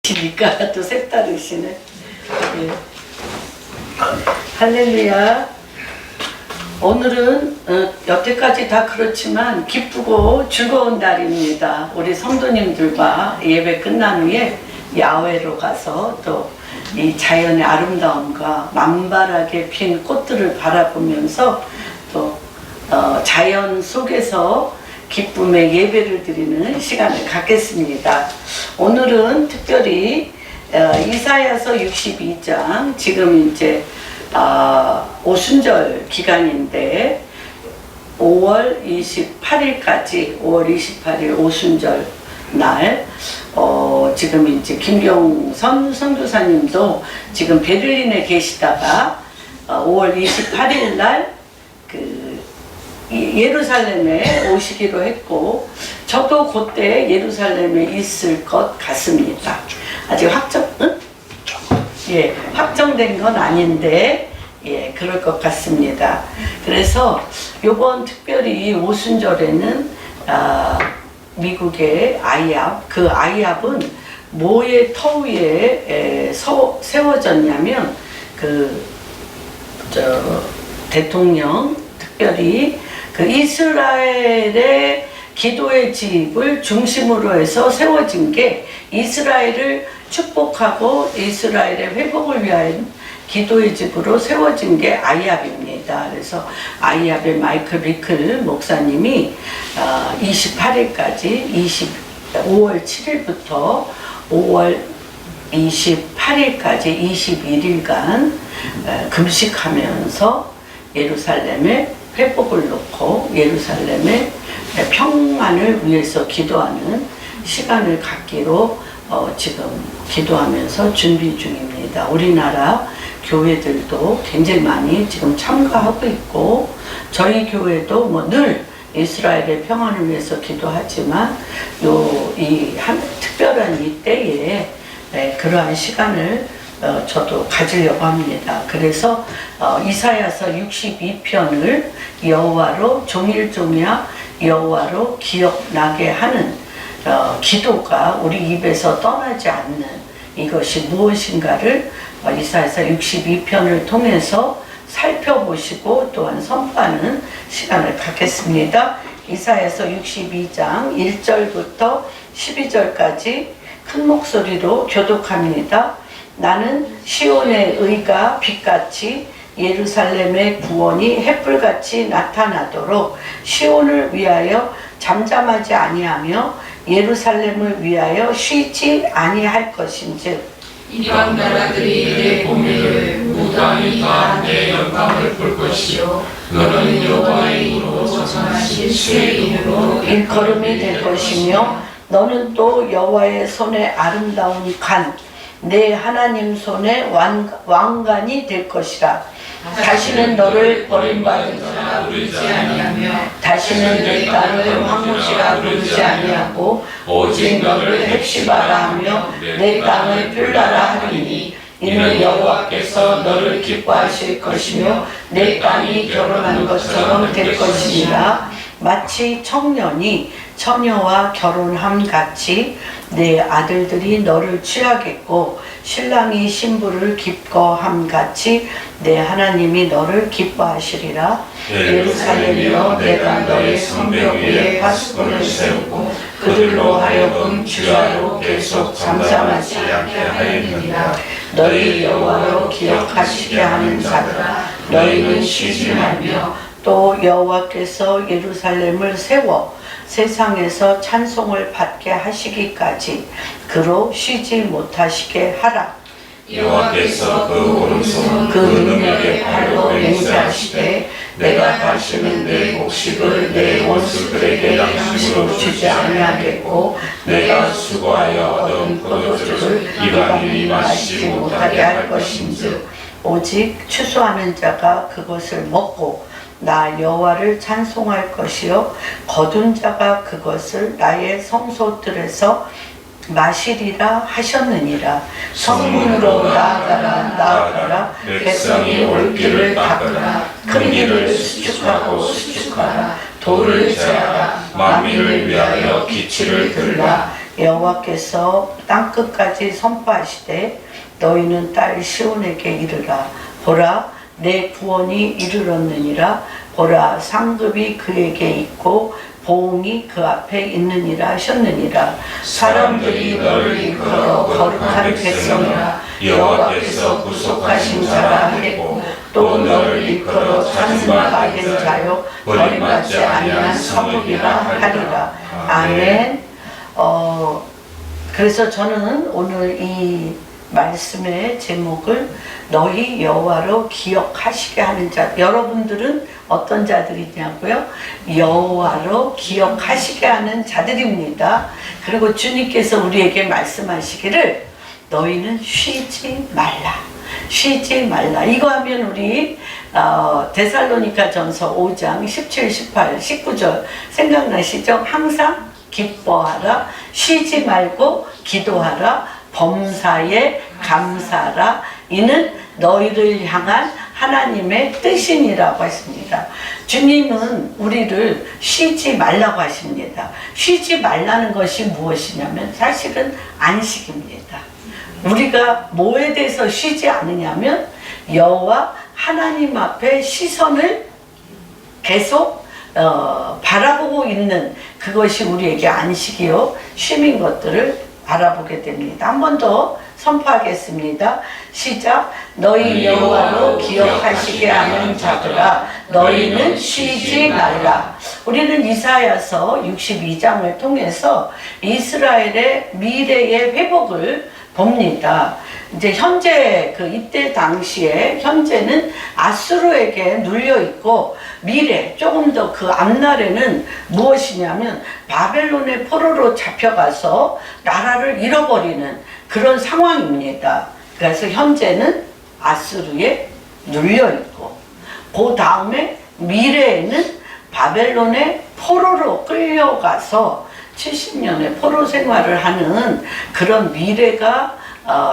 시니까 또 색다르시네. 예. 할렐루야. 오늘은 여태까지 다 그렇지만 기쁘고 즐거운 날입니다. 우리 성도님들과 예배 끝난 후에 야외로 가서 또 이 자연의 아름다움과 만발하게 핀 꽃들을 바라보면서 또 자연 속에서 기쁨의 예배를 드리는 시간을 갖겠습니다. 오늘은 특별히 이사야서 62장, 지금 이제 오순절 기간인데 5월 28일까지 5월 28일 오순절 날 지금 이제 김경선 선교사님도 지금 베를린에 계시다가 5월 28일 날 예루살렘에 오시기로 했고, 저도 그때 예루살렘에 있을 것 같습니다. 아직 확정된 건 아닌데, 그럴 것 같습니다. 그래서 요번 특별히 오순절에는 미국의 아이압, 그 아이압은 뭐의 터 위에 세워졌냐면 대통령 특별히 그 이스라엘의 기도의 집을 중심으로 해서 세워진 게 이스라엘을 축복하고 이스라엘의 회복을 위한 기도의 집으로 세워진 게 아이압입니다. 그래서 아이압의 마이클 리클 목사님이 28일까지 5월 7일부터 5월 28일까지 21일간 금식하면서 예루살렘에 회복을 놓고 예루살렘의 평안을 위해서 기도하는 시간을 갖기로 지금 기도하면서 준비 중입니다. 우리나라 교회들도 굉장히 많이 지금 참가하고 있고, 저희 교회도 뭐 늘 이스라엘의 평안을 위해서 기도하지만 특별한 이때에 그러한 시간을 저도 가지려고 합니다. 그래서 이사야서 62편을 여호와로 종일종야 여호와로 기억나게 하는 기도가 우리 입에서 떠나지 않는 이것이 무엇인가를 이사야서 62편을 통해서 살펴보시고 또한 선포하는 시간을 갖겠습니다. 이사야서 62장 1절부터 12절까지 큰 목소리로 교독합니다. 나는 시온의 의가 빛같이 예루살렘의 구원이 햇불같이 나타나도록 시온을 위하여 잠잠하지 아니하며 예루살렘을 위하여 쉬지 아니할 것인즉 이방 나라들이 내 공의를 무당히 다 내 영광을 볼 것이요 너는 여호와의 이름으로 전하신 주의 이름으로 일컬음이 될 것이며 너는 또 여호와의 손에 아름다운 관 내 하나님 손에 왕관이 될 것이라. 다시는 너를 버림받은 자라 부르지 아니하며 다시는 내 딸을 황무지라 부르지 아니하고 오직 너를 헵시바라 하며 내 땅을 뿔라라 하리니 이는 여호와께서 너를 기뻐하실 것이며 내 땅이 결혼한 것처럼 될 것이니라. 마치 청년이 처녀와 결혼함 같이 내 아들들이 너를 취하겠고 신랑이 신부를 기뻐함 같이 내 하나님이 너를 기뻐하시리라. 예루살렘이여 내가 너의 성벽 위에 파수꾼을 세우고 그들로 하여금 주야로 계속 잠잠하지 않게 하였느니라. 너희 여호와로 기억하시게 하는 자들아 너희는 쉬지 말며 또 여호와께서 예루살렘을 세워 세상에서 찬송을 받게 하시기까지 그로 쉬지 못하시게 하라. 여호와께서 그 오른손 그 능력의 팔로 맹세하시되 내가 다시는 내 곡식을 내 원수들에게 양식으로 주지 아니하겠고 내가 수고하여 얻은 포도주를 이방인이 마시지 못하게 할 것인즉 오직 추수하는 자가 그것을 먹고 나 여호와를 찬송할 것이요 거둔 자가 그것을 나의 성소들에서 마시리라 하셨느니라. 성문으로 나아가라 백성이 올 길을 닦으라. 큰 길을 수축하라. 돌을 제하라. 만민을 위하여 기치를 들라. 여호와께서 땅끝까지 선포하시되 너희는 딸 시온에게 이르라. 보라 내 구원이 이르렀느니라. 보라 상급이 그에게 있고 보응이 그 앞에 있느니라 하셨느니라. 사람들이 너를 일컬어 거룩한 백성이라 여호와께서 구속하신 자라 하겠고 또 너를 일컬어 찬송받은 자요 버림받지 아니한 사복이라 하리라. 아멘. 그래서 저는 오늘 이 말씀의 제목을 너희 여호와로 기억하시게 하는 자. 여러분들은 어떤 자들이냐고요? 여호와로 기억하시게 하는 자들입니다. 그리고 주님께서 우리에게 말씀하시기를 너희는 쉬지 말라. 쉬지 말라. 이거 하면 우리 데살로니가 전서 5장 17, 18, 19절 생각나시죠? 항상 기뻐하라. 쉬지 말고 기도하라. 범사에 감사하라. 이는 너희를 향한 하나님의 뜻이니라고 했습니다. 주님은 우리를 쉬지 말라고 하십니다. 쉬지 말라는 것이 무엇이냐면 사실은 안식입니다. 우리가 뭐에 대해서 쉬지 않느냐면 여호와 하나님 앞에 시선을 계속 바라보고 있는 그것이 우리에게 안식이요 쉼인 것들을 알아보게 됩니다. 한 번 더 선포하겠습니다. 시작. 너희 여호와로 기억하시게 하는 자들아 너희는 쉬지 말라. 우리는 이사야서 62장을 통해서 이스라엘의 미래의 회복을 봅니다. 이제 현재 이때 당시에 현재는 아수르에게 눌려 있고 미래 조금 더 그 앞날에는 무엇이냐면 바벨론의 포로로 잡혀가서 나라를 잃어버리는 그런 상황입니다. 그래서 현재는 아수르에 눌려 있고 그 다음에 미래에는 바벨론의 포로로 끌려가서 70년의 포로 생활을 하는 그런 미래가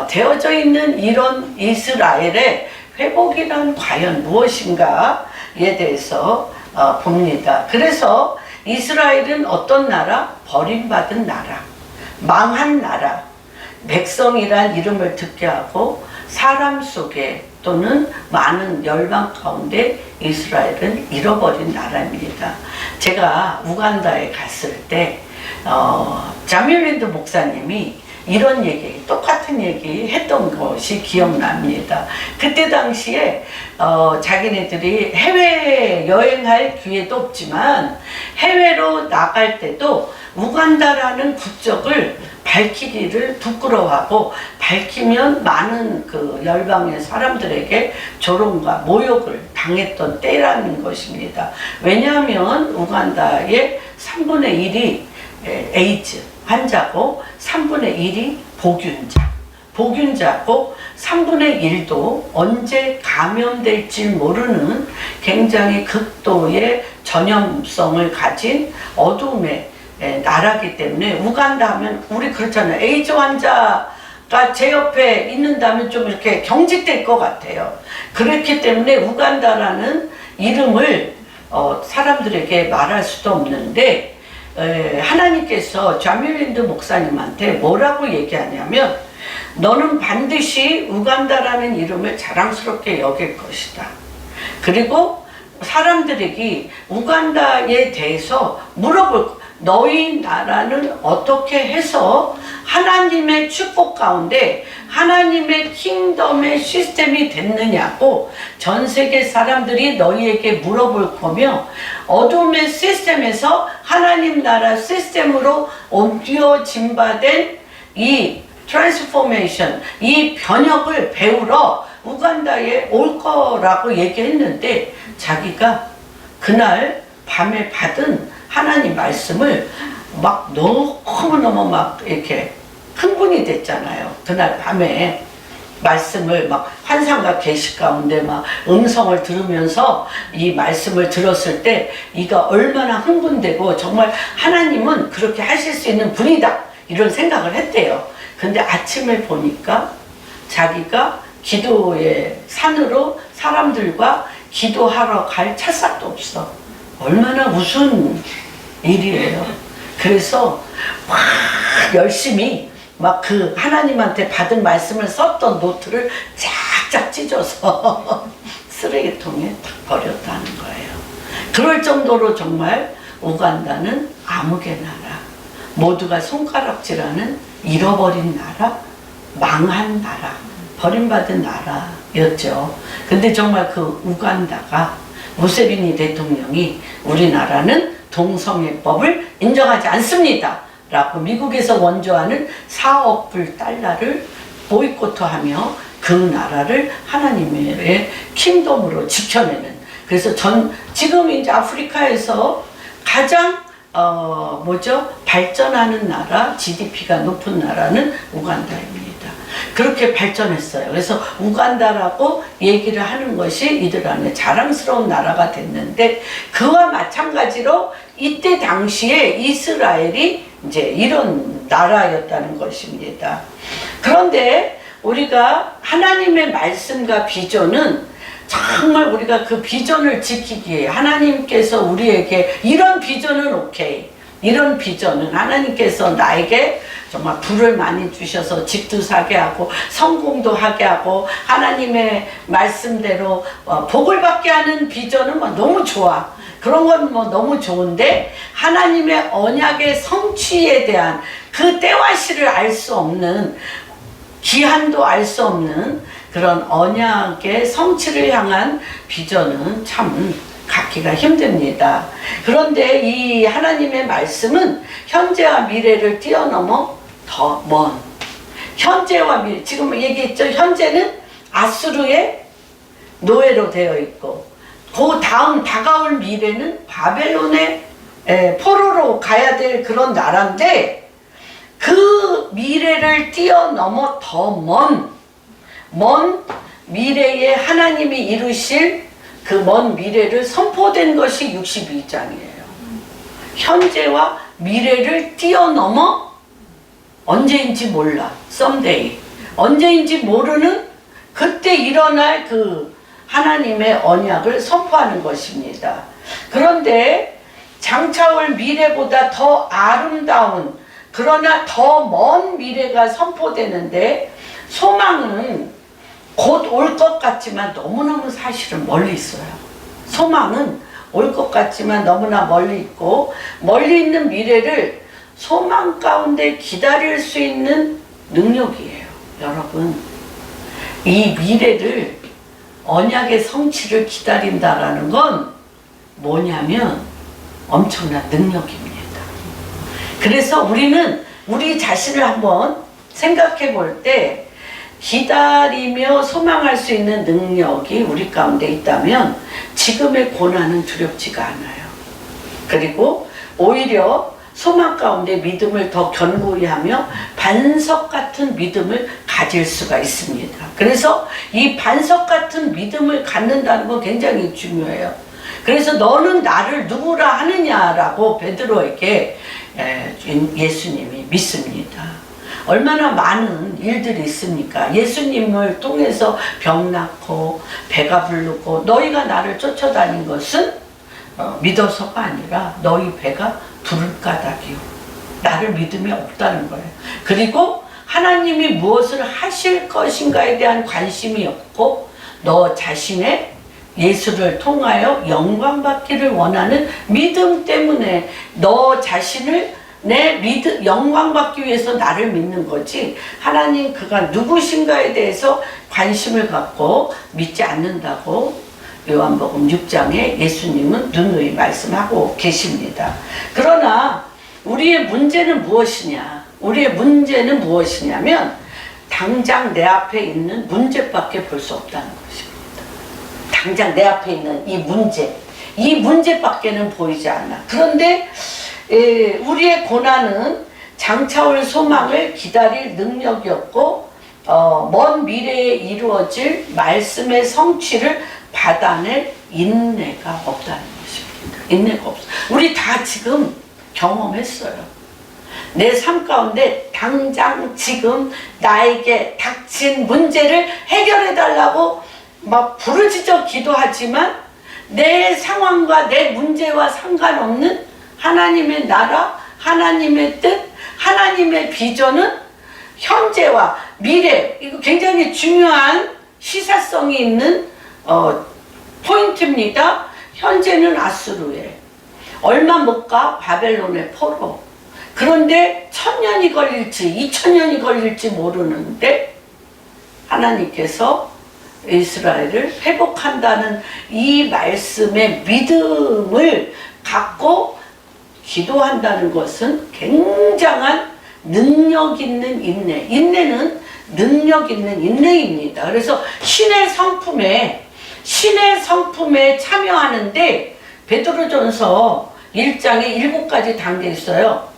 되어져 있는 이런 이스라엘의 회복이란 과연 무엇인가에 대해서 봅니다. 그래서 이스라엘은 어떤 나라? 버림받은 나라, 망한 나라, 백성이란 이름을 듣게 하고 사람 속에 또는 많은 열방 가운데 이스라엘은 잃어버린 나라입니다. 제가 우간다에 갔을 때 자밀랜드 목사님이 이런 얘기, 똑같은 얘기 했던 것이 기억납니다. 그때 당시에 자기네들이 해외 여행할 기회도 없지만 해외로 나갈 때도 우간다라는 국적을 밝히기를 부끄러워하고 밝히면 많은 그 열방의 사람들에게 조롱과 모욕을 당했던 때라는 것입니다. 왜냐하면 우간다의 3분의 1이 에이즈 환자고 3분의 1이 복균자고 3분의 1도 언제 감염될지 모르는 굉장히 극도의 전염성을 가진 어둠의 나라기 때문에 우간다 하면 우리 그렇잖아요. 에이즈 환자가 제 옆에 있는다면 좀 이렇게 경직될 것 같아요. 그렇기 때문에 우간다라는 이름을 사람들에게 말할 수도 없는데 하나님께서 자밀랜드 목사님한테 뭐라고 얘기하냐면 너는 반드시 우간다라는 이름을 자랑스럽게 여길 것이다. 그리고 사람들에게 우간다에 대해서 물어볼 너희 나라는 어떻게 해서 하나님의 축복 가운데 하나님의 킹덤의 시스템이 됐느냐고 전 세계 사람들이 너희에게 물어볼 거며 어둠의 시스템에서 하나님 나라 시스템으로 옮겨진 바 된 이 트랜스포메이션, 이 변혁을 배우러 우간다에 올 거라고 얘기했는데 자기가 그날 밤에 받은 하나님 말씀을 막 너무너무 막 이렇게 흥분이 됐잖아요. 그날 밤에 말씀을 막 환상과 계시 가운데 막 음성을 들으면서 이 말씀을 들었을 때 이가 얼마나 흥분되고 정말 하나님은 그렇게 하실 수 있는 분이다 이런 생각을 했대요. 근데 아침에 보니까 자기가 기도의 산으로 사람들과 기도하러 갈 찰싹도 없어. 얼마나 무슨 일이에요. 그래서 막 열심히 막 그 하나님한테 받은 말씀을 썼던 노트를 쫙쫙 찢어서 쓰레기통에 탁 버렸다는 거예요. 그럴 정도로 정말 우간다는 암흑의 나라, 모두가 손가락질하는 잃어버린 나라, 망한 나라, 버림받은 나라였죠. 근데 정말 그 우간다가 무세비니 대통령이 우리나라는 동성애법을 인정하지 않습니다 라고 미국에서 원조하는 4억 불 달러를 보이콧하며 그 나라를 하나님의 킹덤으로 지켜내는, 그래서 지금 이제 아프리카에서 가장 발전하는 나라, GDP가 높은 나라는 우간다입니다. 그렇게 발전했어요. 그래서 우간다라고 얘기를 하는 것이 이들 안에 자랑스러운 나라가 됐는데, 그와 마찬가지로 이때 당시에 이스라엘이 이제 이런 나라였다는 것입니다. 그런데 우리가 하나님의 말씀과 비전은 정말 우리가 그 비전을 지키기에 하나님께서 우리에게 이런 비전은 오케이, 이런 비전은 하나님께서 나에게 정말 부를 많이 주셔서 집도 사게 하고 성공도 하게 하고 하나님의 말씀대로 복을 받게 하는 비전은 너무 좋아. 그런 건 너무 좋은데, 하나님의 언약의 성취에 대한 그 때와 시를 알 수 없는, 기한도 알 수 없는 그런 언약의 성취를 향한 비전은 참 갖기가 힘듭니다. 그런데 이 하나님의 말씀은 현재와 미래를 뛰어넘어 더 먼, 현재와 미래, 지금 얘기했죠. 현재는 아수르의 노예로 되어 있고, 그 다음 다가올 미래는 바벨론의 포로로 가야 될 그런 나라인데, 그 미래를 뛰어넘어 더 먼 미래에 하나님이 이루실 그 먼 미래를 선포된 것이 62장이에요. 현재와 미래를 뛰어넘어 언제인지 몰라, someday, 언제인지 모르는 그때 일어날 그 하나님의 언약을 선포하는 것입니다. 그런데 장차올 미래보다 더 아름다운, 그러나 더 먼 미래가 선포되는데, 소망은 곧 올 것 같지만 너무너무 사실은 멀리 있어요. 소망은 올 것 같지만 너무나 멀리 있고, 멀리 있는 미래를 소망 가운데 기다릴 수 있는 능력이에요. 여러분, 이 미래를, 언약의 성취를 기다린다라는 건 뭐냐면 엄청난 능력입니다. 그래서 우리는 우리 자신을 한번 생각해 볼 때, 기다리며 소망할 수 있는 능력이 우리 가운데 있다면 지금의 고난은 두렵지가 않아요. 그리고 오히려 소망 가운데 믿음을 더 견고히 하며 반석 같은 믿음을 가질 수가 있습니다. 그래서 이 반석 같은 믿음을 갖는다는 건 굉장히 중요해요. 그래서 너는 나를 누구라 하느냐라고 베드로에게 예수님이 믿습니다. 얼마나 많은 일들이 있습니까? 예수님을 통해서 병 낫고 배가 부르고, 너희가 나를 쫓아다닌 것은 믿어서가 아니라 너희 배가 부를 까닭이요, 나를 믿음이 없다는 거예요. 그리고 하나님이 무엇을 하실 것인가에 대한 관심이 없고, 너 자신의 예수를 통하여 영광받기를 원하는 믿음 때문에 너 자신을 내 믿음, 영광받기 위해서 나를 믿는 거지, 하나님 그가 누구신가에 대해서 관심을 갖고 믿지 않는다고 요한복음 6장에 예수님은 누누이 말씀하고 계십니다. 그러나 우리의 문제는 무엇이냐? 우리의 문제는 무엇이냐면 당장 내 앞에 있는 문제밖에 볼 수 없다는 것입니다. 당장 내 앞에 있는 이 문제밖에는 보이지 않아. 그런데 우리의 고난은 장차올 소망을 기다릴 능력이 없고, 먼 미래에 이루어질 말씀의 성취를 받아낼 인내가 없다는 것입니다. 인내가 없어. 우리 다 지금 경험했어요. 내 삶 가운데 당장 지금 나에게 닥친 문제를 해결해 달라고 막 부르짖어 기도하지만, 내 상황과 내 문제와 상관없는 하나님의 나라, 하나님의 뜻, 하나님의 비전은 현재와 미래, 이거 굉장히 중요한 시사성이 있는 포인트입니다. 현재는 아수르에, 얼마 못 가 바벨론의 포로. 그런데 1000년이 걸릴지 2000년이 걸릴지 모르는데 하나님께서 이스라엘을 회복한다는 이 말씀의 믿음을 갖고 기도한다는 것은 굉장한 능력 있는 인내. 인내는 능력 있는 인내입니다. 그래서 신의 성품에 참여하는데 베드로전서 1장에 7가지 단계 있어요.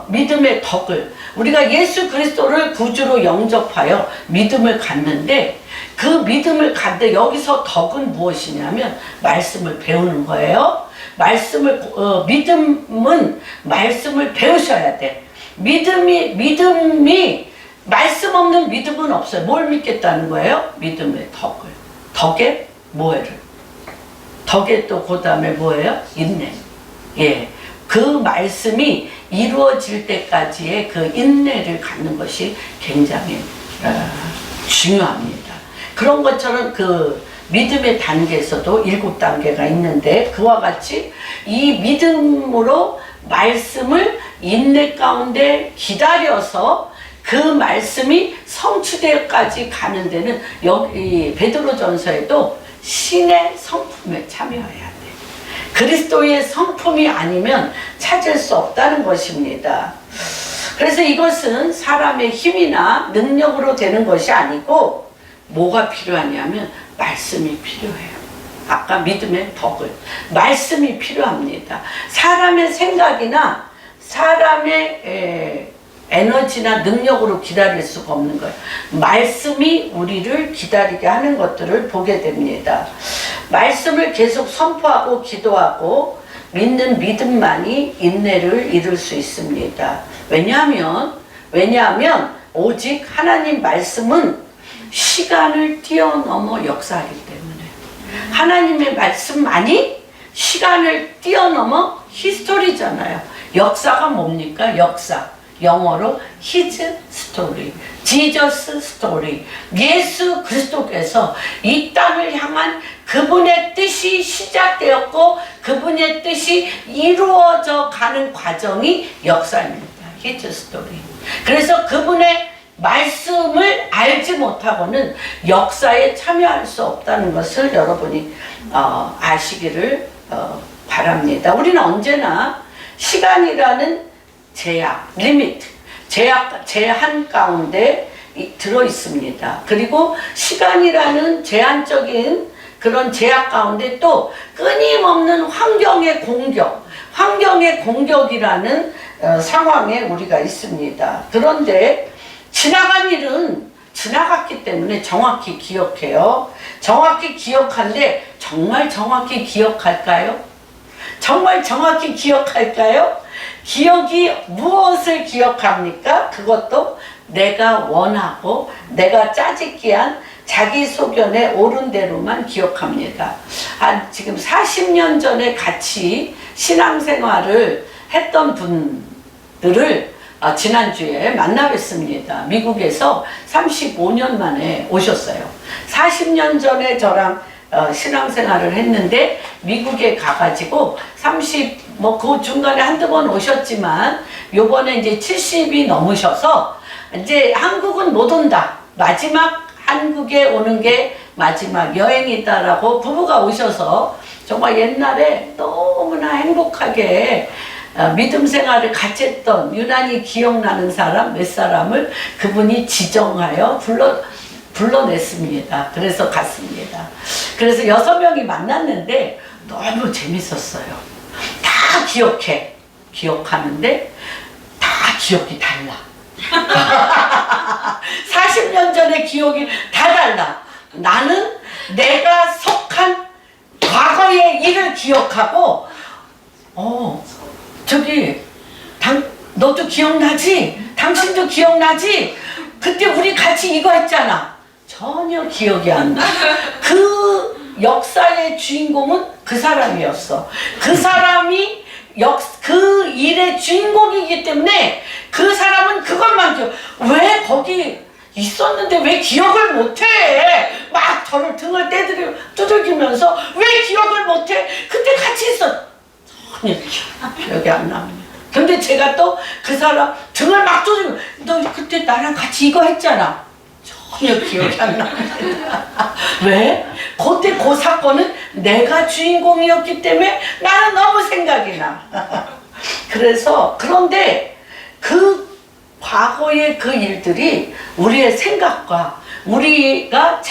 믿음의 덕을, 우리가 예수 그리스도를 구주로 영접하여 믿음을 갖는데, 그 믿음을 갖는데 여기서 덕은 무엇이냐면 말씀을 배우는 거예요. 믿음은 말씀을 배우셔야 돼. 믿음이 말씀 없는 믿음은 없어요. 뭘 믿겠다는 거예요? 믿음의 덕을. 덕의 뭐예요? 덕의 또 그 다음에 뭐예요? 인내. 예. 그 말씀이 이루어질 때까지의 그 인내를 갖는 것이 굉장히 중요합니다. 그런 것처럼 그 믿음의 단계에서도 7단계가 있는데, 그와 같이 이 믿음으로 말씀을 인내 가운데 기다려서 그 말씀이 성취되기까지 가는 데는 여기 베드로전서에도 신의 성품에 참여해야 돼. 그리스도의 성품이 아니면 찾을 수 없다는 것입니다. 그래서 이것은 사람의 힘이나 능력으로 되는 것이 아니고 뭐가 필요하냐면 말씀이 필요해요. 아까 믿음의 덕을, 말씀이 필요합니다. 사람의 생각이나 사람의 에너지나 능력으로 기다릴 수가 없는 거예요. 말씀이 우리를 기다리게 하는 것들을 보게 됩니다. 말씀을 계속 선포하고 기도하고 믿는 믿음만이 인내를 이룰 수 있습니다. 왜냐하면 오직 하나님 말씀은 시간을 뛰어넘어 역사하기 때문에, 하나님의 말씀만이 시간을 뛰어넘어 히스토리잖아요. 역사가 뭡니까? 역사. 영어로 His story, Jesus story. 예수 그리스도께서 이 땅을 향한 그분의 뜻이 시작되었고 그분의 뜻이 이루어져 가는 과정이 역사입니다. His story. 그래서 그분의 말씀을 알지 못하고는 역사에 참여할 수 없다는 것을 여러분이 아시기를 바랍니다. 우리는 언제나 시간이라는 제약, 리미트, 제한 가운데 들어 있습니다. 그리고 시간이라는 제한적인 그런 제약 가운데 또 끊임없는 환경의 공격이라는 상황에 우리가 있습니다. 그런데 지나간 일은 지나갔기 때문에 정확히 기억해요. 정확히 기억한데 정말 정확히 기억할까요? 정말 정확히 기억할까요? 기억이 무엇을 기억합니까? 그것도 내가 원하고 내가 짜집기한 자기 소견에 옳은 대로만 기억합니다. 지금 40년 전에 같이 신앙생활을 했던 분들을 지난주에 만나 뵀습니다. 미국에서 35년 만에 오셨어요. 40년 전에 저랑 신앙생활을 했는데 미국에 가가지고 그 중간에 한두 번 오셨지만 요번에 이제 70이 넘으셔서 이제 한국은 못 온다. 마지막 한국에 오는 게 마지막 여행이다라고 부부가 오셔서 정말 옛날에 너무나 행복하게 믿음 생활을 같이 했던 유난히 기억나는 사람 몇 사람을 그분이 지정하여 불러냈습니다. 그래서 갔습니다. 그래서 6명이 만났는데 너무 재밌었어요. 다 기억하는데 다 기억이 달라. 40년 전의 기억이 다 달라. 나는 내가 속한 과거의 일을 기억하고 너도 기억나지? 당신도 기억나지? 그때 우리 같이 이거 했잖아. 전혀 기억이 안 나. 그 역사의 주인공은 그 사람이었어. 그 사람이 그 일의 주인공이기 때문에 그 사람은 그것만 기억. 왜 거기 있었는데 왜 기억을 못해? 막 저를 등을 두들기면서 왜 기억을 못해? 그때 같이 있었. 전혀 기억이 안 납니다. 근데 제가 또 그 사람 등을 막 두들기고 너 그때 나랑 같이 이거 했잖아. 전혀 기억이 안 납니다. 왜? 그때 그 사건은 내가 주인공이었기 때문에 나는 너무 생각이 나. 그래서 그런데 그 과거의 그 일들이 우리의 생각과 우리가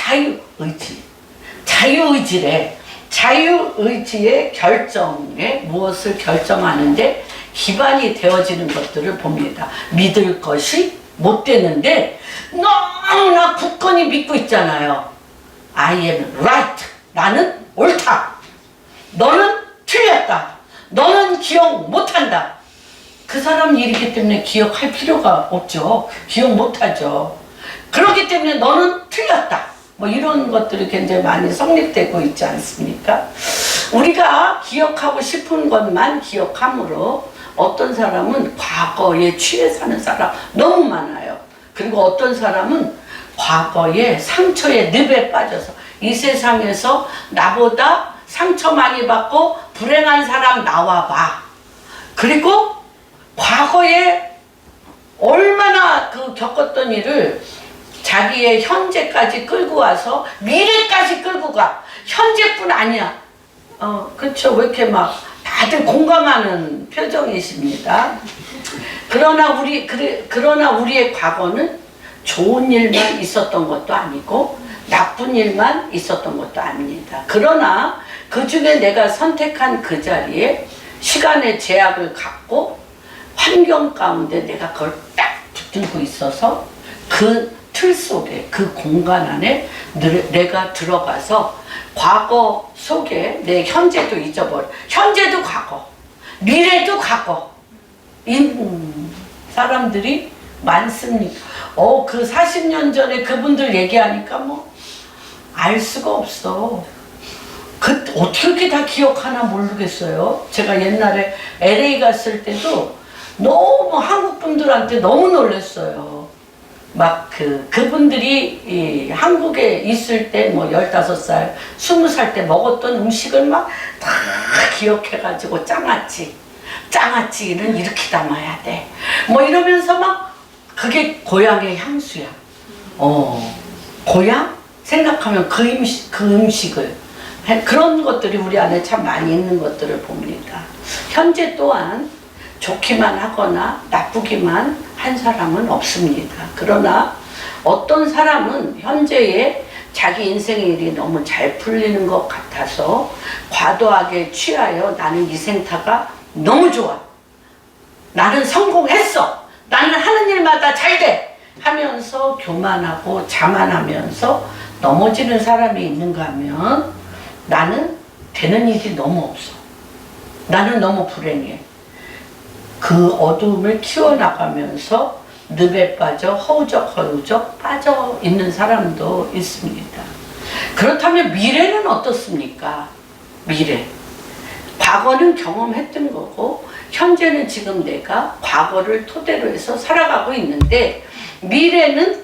자유의지래. 자유의지의 결정에 무엇을 결정하는데 기반이 되어지는 것들을 봅니다. 믿을 것이 못 되는데 너무나 굳건히 믿고 있잖아요. I am right. 나는 옳다. 너는 틀렸다. 너는 기억 못한다. 그 사람 일이기 때문에 기억할 필요가 없죠. 기억 못하죠. 그렇기 때문에 너는 틀렸다. 뭐 이런 것들이 굉장히 많이 성립되고 있지 않습니까? 우리가 기억하고 싶은 것만 기억함으로 어떤 사람은 과거에 취해 사는 사람 너무 많아요. 그리고 어떤 사람은 과거에 상처에 늪에 빠져서 이 세상에서 나보다 상처 많이 받고 불행한 사람 나와봐. 그리고 과거에 얼마나 겪었던 일을 자기의 현재까지 끌고 와서 미래까지 끌고 가. 현재뿐 아니야. 그렇죠. 왜 이렇게 막 다들 공감하는 표정이십니다. 그러나 우리의 과거는 좋은 일만 있었던 것도 아니고 나쁜 일만 있었던 것도 아닙니다. 그러나 그 중에 내가 선택한 그 자리에 시간의 제약을 갖고 환경 가운데 내가 그걸 딱 붙들고 있어서 그 틀 속에 그 공간 안에 내가 들어가서 과거 속에 내 현재도 잊어버려. 현재도 과거, 미래도 과거. 이 사람들이 많습니까? 그 40년 전에 그분들 얘기하니까 뭐 알 수가 없어. 어떻게 이렇게 다 기억하나 모르겠어요. 제가 옛날에 LA 갔을 때도 너무 한국 분들한테 너무 놀랐어요. 막 그분들이 한국에 있을 때 뭐 15살, 20살 때 먹었던 음식을 막 다 기억해가지고 장아찌는 이렇게 담아야 돼. 뭐 이러면서 막 그게 고향의 향수야. 고향? 생각하면 그 음식을. 그런 것들이 우리 안에 참 많이 있는 것들을 봅니다. 현재 또한 좋기만 하거나 나쁘기만 한 사람은 없습니다. 그러나 어떤 사람은 현재에 자기 인생의 일이 너무 잘 풀리는 것 같아서 과도하게 취하여 나는 이 생타가 너무 좋아. 나는 성공했어. 나는 하는 일마다 잘 돼. 하면서 교만하고 자만하면서 넘어지는 사람이 있는가 하면 나는 되는 일이 너무 없어. 나는 너무 불행해. 그 어두움을 키워나가면서 늪에 빠져 허우적 빠져 있는 사람도 있습니다. 그렇다면 미래는 어떻습니까? 미래. 과거는 경험했던 거고 현재는 지금 내가 과거를 토대로 해서 살아가고 있는데 미래는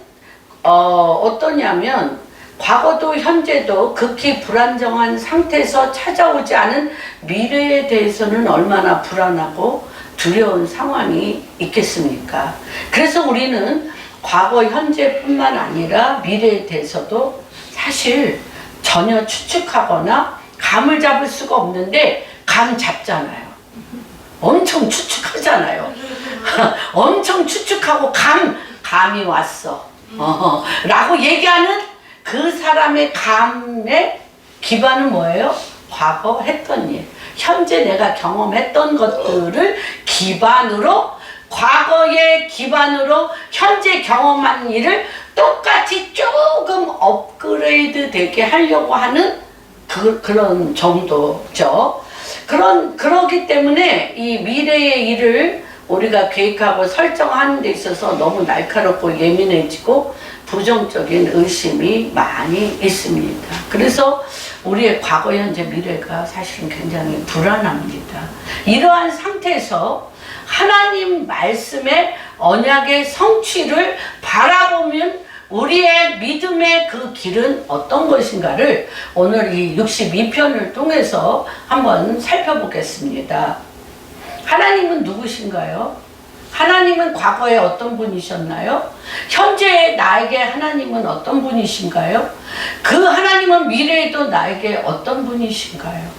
어떠냐면 과거도 현재도 극히 불안정한 상태에서 찾아오지 않은 미래에 대해서는 얼마나 불안하고 두려운 상황이 있겠습니까? 그래서 우리는 과거, 현재뿐만 아니라 미래에 대해서도 사실 전혀 추측하거나 감을 잡을 수가 없는데 감 잡잖아요. 엄청 추측하잖아요. 엄청 추측하고 감이 왔어. 라고 얘기하는 그 사람의 감의 기반은 뭐예요? 과거 했던 일. 현재 내가 경험했던 것들을 기반으로 과거의 기반으로 현재 경험한 일을 똑같이 조금 업그레이드 되게 하려고 하는 그런 정도죠. 그러기 때문에 이 미래의 일을 우리가 계획하고 설정하는 데 있어서 너무 날카롭고 예민해지고 부정적인 의심이 많이 있습니다. 그래서 우리의 과거, 현재, 미래가 사실은 굉장히 불안합니다. 이러한 상태에서 하나님 말씀의 언약의 성취를 바라보면 우리의 믿음의 그 길은 어떤 것인가를 오늘 이 62편을 통해서 한번 살펴보겠습니다. 하나님은 누구신가요? 하나님은 과거에 어떤 분이셨나요? 현재 나에게 하나님은 어떤 분이신가요? 그 하나님은 미래에도 나에게 어떤 분이신가요?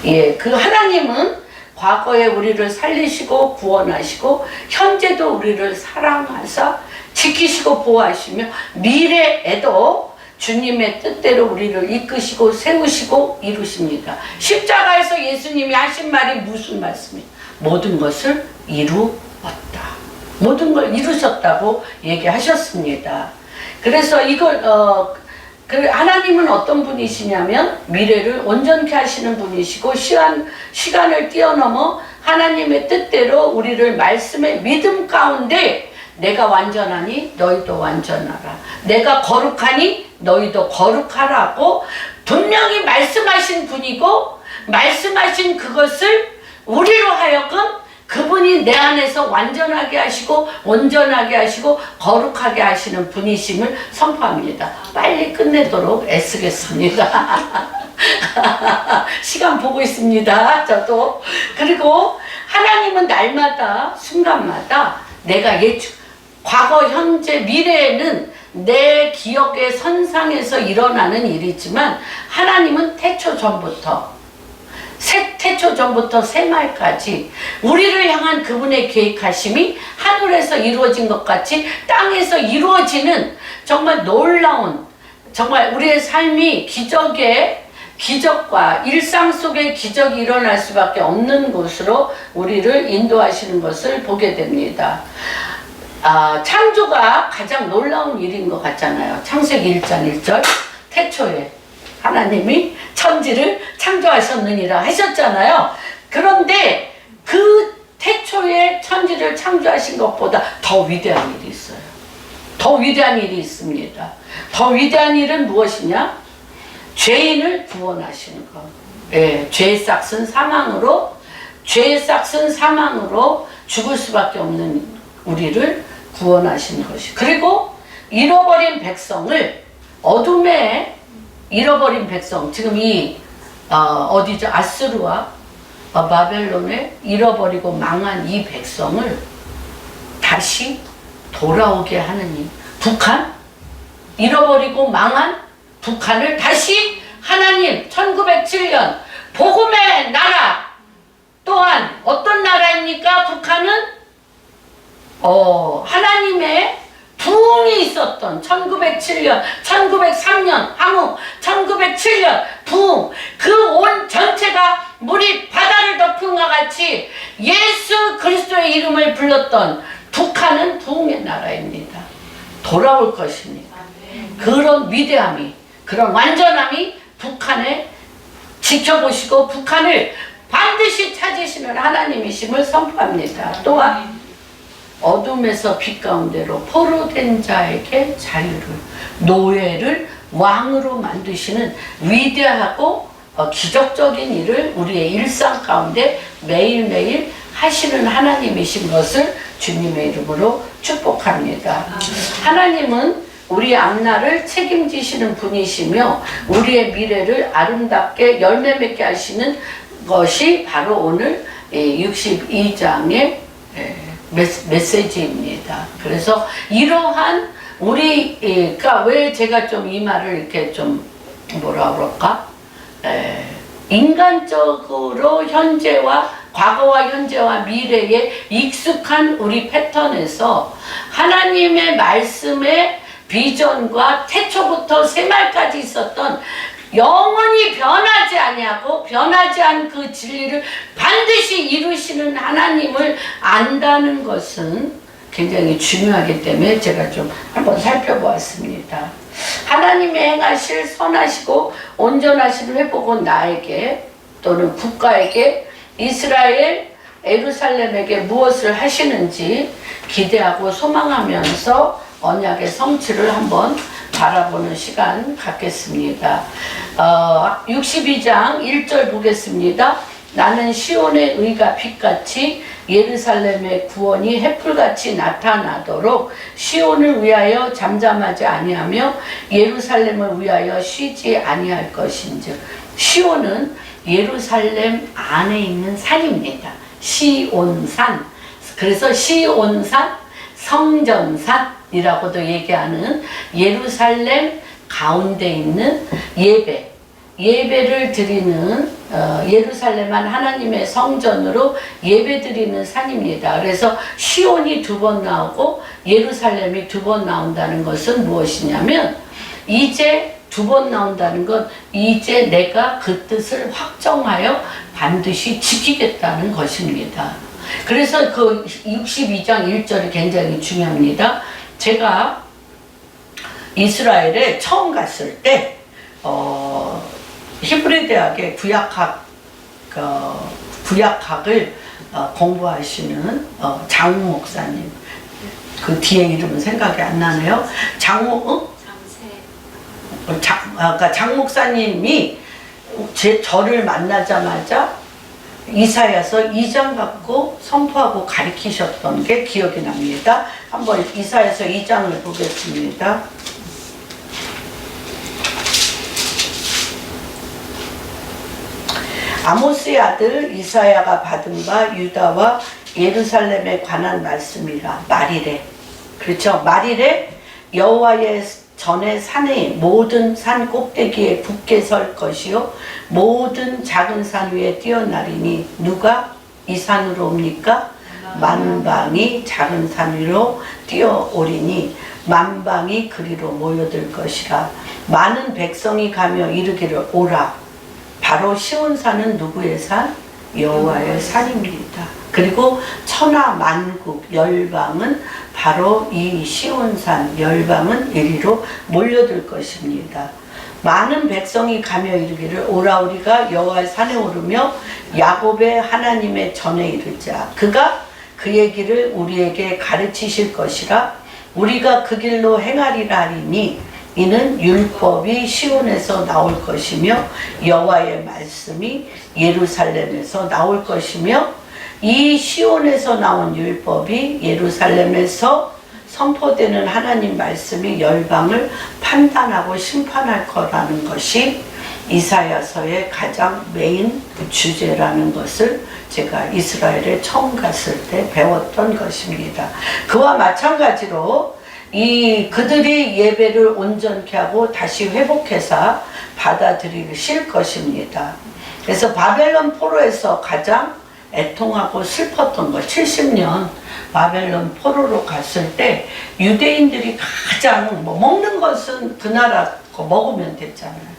예, 그 하나님은 과거에 우리를 살리시고 구원하시고 현재도 우리를 사랑하사 지키시고 보호하시며 미래에도 주님의 뜻대로 우리를 이끄시고 세우시고 이루십니다. 십자가에서 예수님이 하신 말이 무슨 말씀이에요? 모든 것을 이루었다. 모든 걸 이루셨다고 얘기하셨습니다. 그래서 이걸 하나님은 어떤 분이시냐면 미래를 온전케 하시는 분이시고 시간을 뛰어넘어 하나님의 뜻대로 우리를 말씀의 믿음 가운데 내가 완전하니 너희도 완전하라. 내가 거룩하니 너희도 거룩하라고 분명히 말씀하신 분이고 말씀하신 그것을 우리로 하여금 그분이 내 안에서 완전하게 하시고 온전하게 하시고 거룩하게 하시는 분이심을 선포합니다. 빨리 끝내도록 애쓰겠습니다. 시간 보고 있습니다. 저도. 그리고 하나님은 날마다 순간마다 내가 과거, 현재, 미래에는 내 기억의 선상에서 일어나는 일이지만 하나님은 태초 전부터 새말까지 우리를 향한 그분의 계획하심이 하늘에서 이루어진 것 같이 땅에서 이루어지는 정말 놀라운, 정말 우리의 삶이 기적과 일상 속에 기적이 일어날 수밖에 없는 곳으로 우리를 인도하시는 것을 보게 됩니다. 창조가 가장 놀라운 일인 것 같잖아요. 창세기 1장 1절 태초에 하나님이 천지를 창조하셨느니라 하셨잖아요. 그런데 그 태초에 천지를 창조하신 것보다 더 위대한 일이 있어요. 더 위대한 일이 있습니다. 더 위대한 일은 무엇이냐? 죄인을 구원하시는 것. 예, 죄의 싹은 사망으로 죽을 수밖에 없는 우리를 구원하시는 것이. 그리고 잃어버린 백성을 어둠에 잃어버린 백성, 지금 어디죠? 아스루와 바벨론에 잃어버리고 망한 이 백성을 다시 돌아오게 하느니 북한? 잃어버리고 망한 북한을 다시 하나님 1907년 복음의 나라 또한 어떤 나라입니까? 북한은 하나님의 부흥이 있었던 1907년, 1903년 항우, 1907년 부흥, 그 온 전체가 물이 바다를 덮은 것 같이 예수 그리스도의 이름을 불렀던 북한은 부흥의 나라입니다. 돌아올 것입니다. 그런 위대함이, 그런 완전함이 북한에 지켜보시고 북한을 반드시 찾으시는 하나님이심을 선포합니다. 또한 어둠에서 빛 가운데로 포로된 자에게 자유를, 노예를 왕으로 만드시는 위대하고 기적적인 일을 우리의 일상 가운데 매일매일 하시는 하나님이신 것을 주님의 이름으로 축복합니다. 하나님은 우리 앞날을 책임지시는 분이시며 우리의 미래를 아름답게 열매 맺게 하시는 것이 바로 오늘 62장의 메시지입니다. 그래서 이러한 우리가 왜 제가 좀 이 말을 이렇게 좀 뭐라 그럴까? 인간적으로 과거와 현재와 미래에 익숙한 우리 패턴에서 하나님의 말씀의 비전과 태초부터 새말까지 있었던 영원히 변하지 아니하고 변하지 않은 그 진리를 반드시 이루시는 하나님을 안다는 것은 굉장히 중요하기 때문에 제가 좀 한번 살펴보았습니다. 하나님의 행하실 선하시고 온전하신 회복은 나에게 또는 국가에게 이스라엘 예루살렘에게 무엇을 하시는지 기대하고 소망하면서 언약의 성취를 한번 바라보는 시간 갖겠습니다. 62장 1절 보겠습니다. 나는 시온의 의가 빛같이 예루살렘의 구원이 햇불같이 나타나도록 시온을 위하여 잠잠하지 아니하며 예루살렘을 위하여 쉬지 아니할 것인즉. 시온은 예루살렘 안에 있는 산입니다. 시온산. 그래서 시온산, 성전산이라고도 얘기하는 예루살렘 가운데 있는 예배를 드리는 예루살렘한 하나님의 성전으로 예배 드리는 산입니다. 그래서 시온이 2번 나오고 예루살렘이 2번 나온다는 것은 무엇이냐면, 이제 2번 나온다는 건 이제 내가 그 뜻을 확정하여 반드시 지키겠다는 것입니다. 그래서 그 62장 1절이 굉장히 중요합니다. 제가 이스라엘에 처음 갔을 때 히브리 대학의 구약학을 공부하시는 장 목사님, 그 뒤에 이름은 생각이 안 나네요. 장 목사님이 저를 만나자마자 이사야서 2장 갖고 선포하고 가르치셨던 게 기억이 납니다. 한번 이사야서 2장을 보겠습니다. 아모스의 아들 이사야가 받은 바 유다와 예루살렘에 관한 말씀이라. 말이래. 그렇죠? 말이래. 여호와의 전에 산의 모든 산 꼭대기에 굳게 설 것이요 모든 작은 산 위에 뛰어나리니. 누가 이 산으로 옵니까? 만방이 작은 산 위로 뛰어오리니 만방이 그리로 모여들 것이라. 많은 백성이 가며 이르기를 오라. 바로 시온산은 누구의 산? 여호와의 산입니다. 그리고 천하 만국 열방은 바로 이 시온산 열방은 이리로 몰려들 것입니다. 많은 백성이 가며 이르기를 오라. 우리가 여호와의 산에 오르며 야곱의 하나님의 전에 이르자. 그가 그의 길을 우리에게 가르치실 것이라. 우리가 그 길로 행하리라 하리니 이는 율법이 시온에서 나올 것이며 여호와의 말씀이 예루살렘에서 나올 것이며 이 시온에서 나온 율법이 예루살렘에서 선포되는 하나님 말씀이 열방을 판단하고 심판할 거라는 것이 이사야서의 가장 메인 주제라는 것을 제가 이스라엘에 처음 갔을 때 배웠던 것입니다. 그와 마찬가지로 그들이 예배를 온전케 하고 다시 회복해서 받아들이실 것입니다. 그래서 바벨론 포로에서 가장 애통하고 슬펐던 것, 70년 바벨론 포로로 갔을 때 유대인들이 가장 먹는 것은 그 나라 거 먹으면 됐잖아요.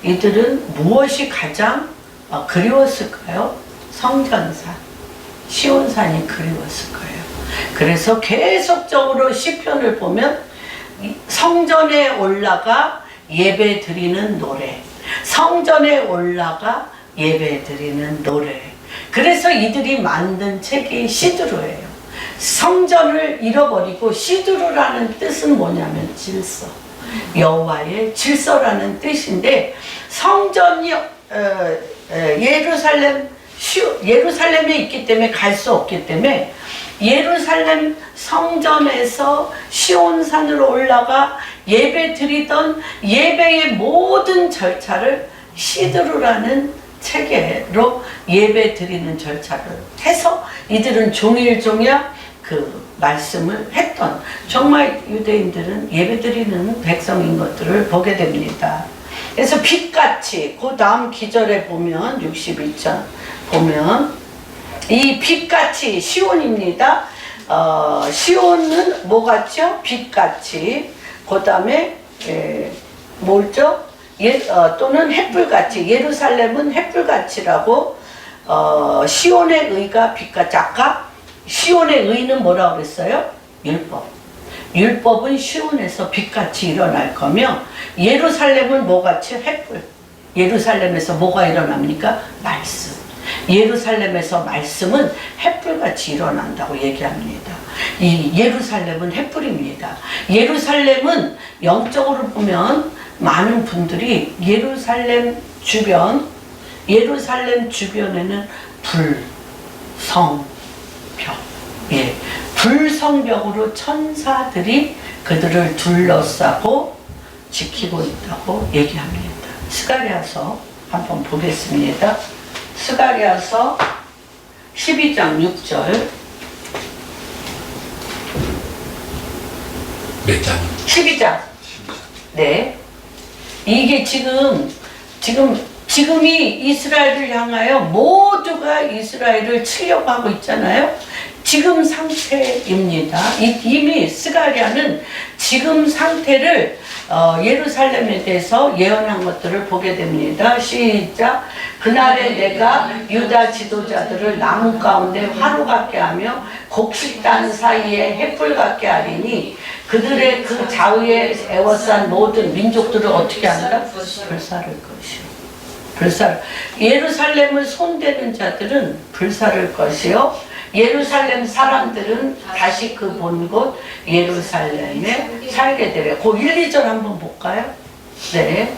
이들은 무엇이 가장 그리웠을까요? 성전산, 시온산이 그리웠을 거예요. 그래서 계속적으로 시편을 보면 성전에 올라가 예배 드리는 노래, 성전에 올라가 예배 드리는 노래. 그래서 이들이 만든 책이 시드로예요. 성전을 잃어버리고, 시드로라는 뜻은 뭐냐면 질서, 여호와의 질서라는 뜻인데, 성전이 예루살렘에 있기 때문에 갈 수 없기 때문에 예루살렘 성전에서 시온산으로 올라가 예배 드리던 예배의 모든 절차를 시드로라는 체계로 예배 드리는 절차를 해서 이들은 종일종일 그 말씀을 했던, 정말 유대인들은 예배 드리는 백성인 것들을 보게 됩니다. 그래서 빛같이, 그 다음 기절에 보면 62장 보면 이 빛같이 시온입니다. 시온은 뭐 같죠? 빛같이. 그 다음에 뭐죠? 또는 햇불같이. 예루살렘은 햇불같이라고. 시온의 의가 빛같이. 아까 시온의 의는 뭐라고 그랬어요? 율법. 율법은 시온에서 빛같이 일어날 거며, 예루살렘은 뭐같이? 햇불. 예루살렘에서 뭐가 일어납니까? 말씀. 예루살렘에서 말씀은 햇불같이 일어난다고 얘기합니다. 이 예루살렘은 햇불입니다. 예루살렘은 영적으로 보면 많은 분들이 예루살렘 주변에는 불성벽, 불성벽으로 천사들이 그들을 둘러싸고 지키고 있다고 얘기합니다. 스가랴서 한번 보겠습니다. 스가랴서 12장 6절. 몇 장? 12장. 네. 이게 지금이 이스라엘을 향하여 모두가 이스라엘을 치려고 하고 있잖아요. 지금 상태입니다. 이미 스가랴는 지금 상태를 예루살렘에 대해서 예언한 것들을 보게 됩니다. 시작. 그날에 내가 유다 지도자들을 나무 가운데 화로 같게 하며 곡식단 사이에 햇불 같게 하리니 그들의 그 좌우에 애워싼 모든 민족들을 어떻게 한다? 불사를 것이요. 예루살렘을 손대는 자들은 불사를 것이요. 예루살렘 사람들은 다시 그 본 곳 예루살렘에 살게 되래. 그 1, 2절 한번 볼까요? 네.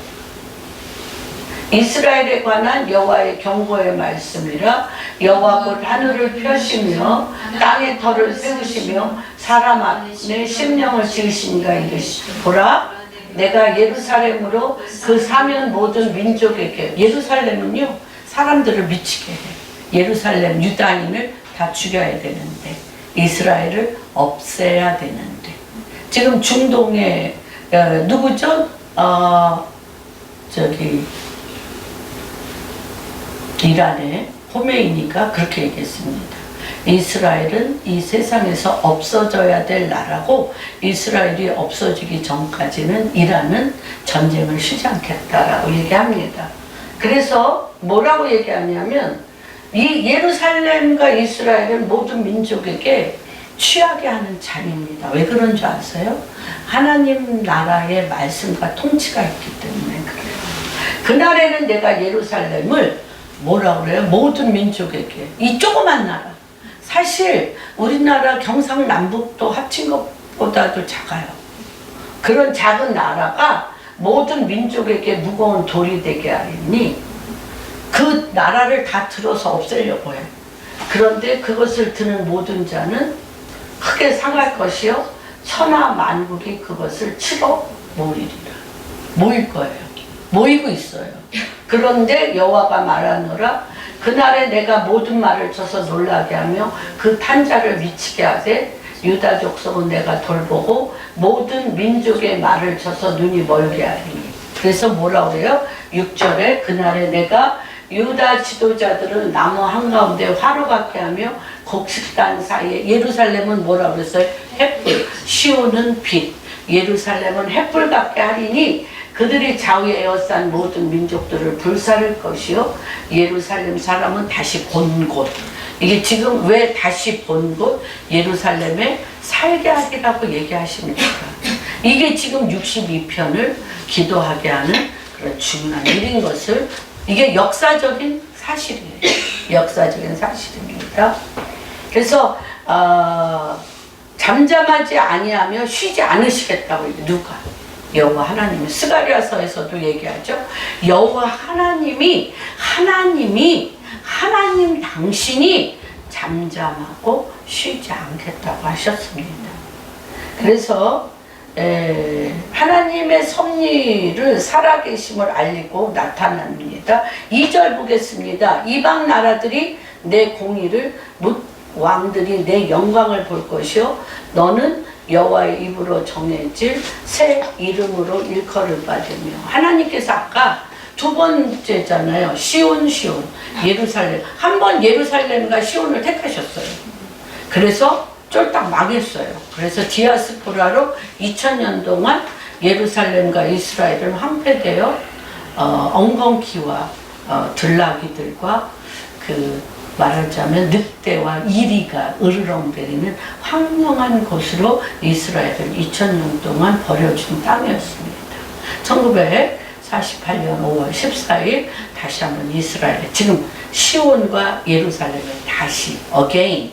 이스라엘에 관한 여호와의 경고의 말씀이라. 여호와 곧 하늘을 펴시며 땅에 터를 세우시며 사람 안에 심령을 지으신가 이르시. 보라 내가 예루살렘으로 그 사면 모든 민족에게. 예루살렘은요 사람들을 미치게 해. 예루살렘 유다인을 다 죽여야 되는데 이스라엘을 없애야 되는데 지금 중동에 누구죠? 이란의 호메이니가 그렇게 얘기했습니다. 이스라엘은 이 세상에서 없어져야 될 나라고 이스라엘이 없어지기 전까지는 이란은 전쟁을 쉬지 않겠다라고 얘기합니다. 그래서 뭐라고 얘기하냐면 이 예루살렘과 이스라엘은 모든 민족에게 취하게 하는 잔입니다. 왜 그런 줄 아세요? 하나님 나라의 말씀과 통치가 있기 때문에 그래요. 그날에는 내가 예루살렘을 뭐라고 그래요? 모든 민족에게. 이 조그만 나라. 사실 우리나라 경상남북도 합친 것보다도 작아요. 그런 작은 나라가 모든 민족에게 무거운 돌이 되게 하니 그 나라를 다 들어서 없애려고 해. 그런데 그것을 드는 모든 자는 크게 상할 것이요 천하 만국이 그것을 치러 모이리라. 모일 거예요. 모이고 있어요. 그런데 여호와가 말하노라. 그날에 내가 모든 말을 쳐서 놀라게 하며 그 탄자를 미치게 하되 유다 족속은 내가 돌보고 모든 민족의 말을 쳐서 눈이 멀게 하리니. 그래서 뭐라고 그래요? 6절에 그날에 내가 유다 지도자들은 나무 한가운데 화로 같게 하며 곡식단 사이에. 예루살렘은 뭐라고 그랬어요? 햇불. 시온은 빛. 예루살렘은 햇불 같게 하리니 그들이 좌우에 에워싼 모든 민족들을 불사를 것이요 예루살렘 사람은 다시 본 곳. 이게 지금 왜 다시 본 곳? 예루살렘에 살게 하리라고 얘기하십니까? 이게 지금 62편을 기도하게 하는 그런 중요한 일인 것을, 이게 역사적인 사실이에요. 역사적인 사실입니다. 그래서 잠잠하지 아니하며 쉬지 않으시겠다고. 누가? 여호와 하나님이. 스가랴서에서도 얘기하죠. 여호와 하나님 당신이 잠잠하고 쉬지 않겠다고 하셨습니다. 그래서 하나님의 섭리를 살아계심을 알리고 나타납니다. 2절 보겠습니다. 이방 나라들이 내 공의를, 묻 왕들이 내 영광을 볼 것이요 너는 여호와의 입으로 정해질 새 이름으로 일컬을 받으며. 하나님께서 아까 두 번째잖아요. 시온 예루살렘. 한 번 예루살렘과 시온을 택하셨어요. 그래서 쫄딱 망했어요. 그래서 디아스포라로 2000년 동안 예루살렘과 이스라엘은 황폐되어 엉겅퀴와 들나귀들과 말하자면 늑대와 이리가 으르렁대리는 황량한 곳으로 이스라엘을 2000년 동안 버려준 땅이었습니다. 48년 5월 14일 다시 한번 이스라엘에 지금 시온과 예루살렘에 다시 again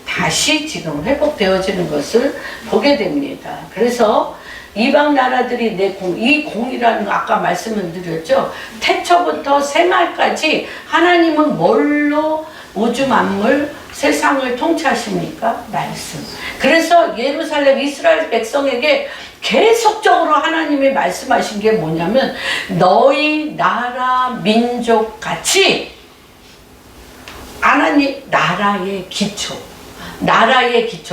다시 지금 회복되어지는 것을 보게 됩니다. 그래서 이방 나라들이 내 공, 이 공이라는 거 아까 말씀을 드렸죠. 태초부터 새말까지 하나님은 뭘로 우주 만물 세상을 통치하십니까? 말씀. 그래서 예루살렘 이스라엘 백성에게 계속적으로 하나님이 말씀하신 게 뭐냐면 너희 나라 민족 같이 하나님 나라의 기초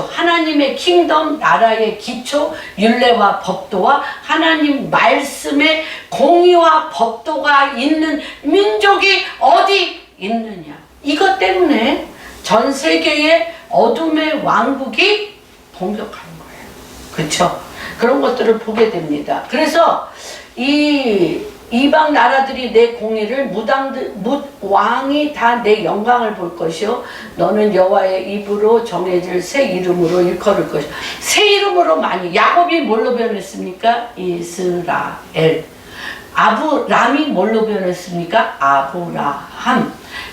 하나님의 킹덤 나라의 기초 율례와 법도와 하나님 말씀의 공의와 법도가 있는 민족이 어디 있느냐. 이것 때문에 전 세계의 어둠의 왕국이 공격하는 거예요. 그렇죠? 그런 것들을 보게 됩니다. 그래서 이 이방 나라들이 내 공의를 왕이 다 내 영광을 볼 것이요 너는 여호와의 입으로 정해질 새 이름으로 일컬을 것이요. 새 이름으로 많이 야곱이 뭘로 변했습니까? 이스라엘. 아브람이 뭘로 변했습니까? 아브라함.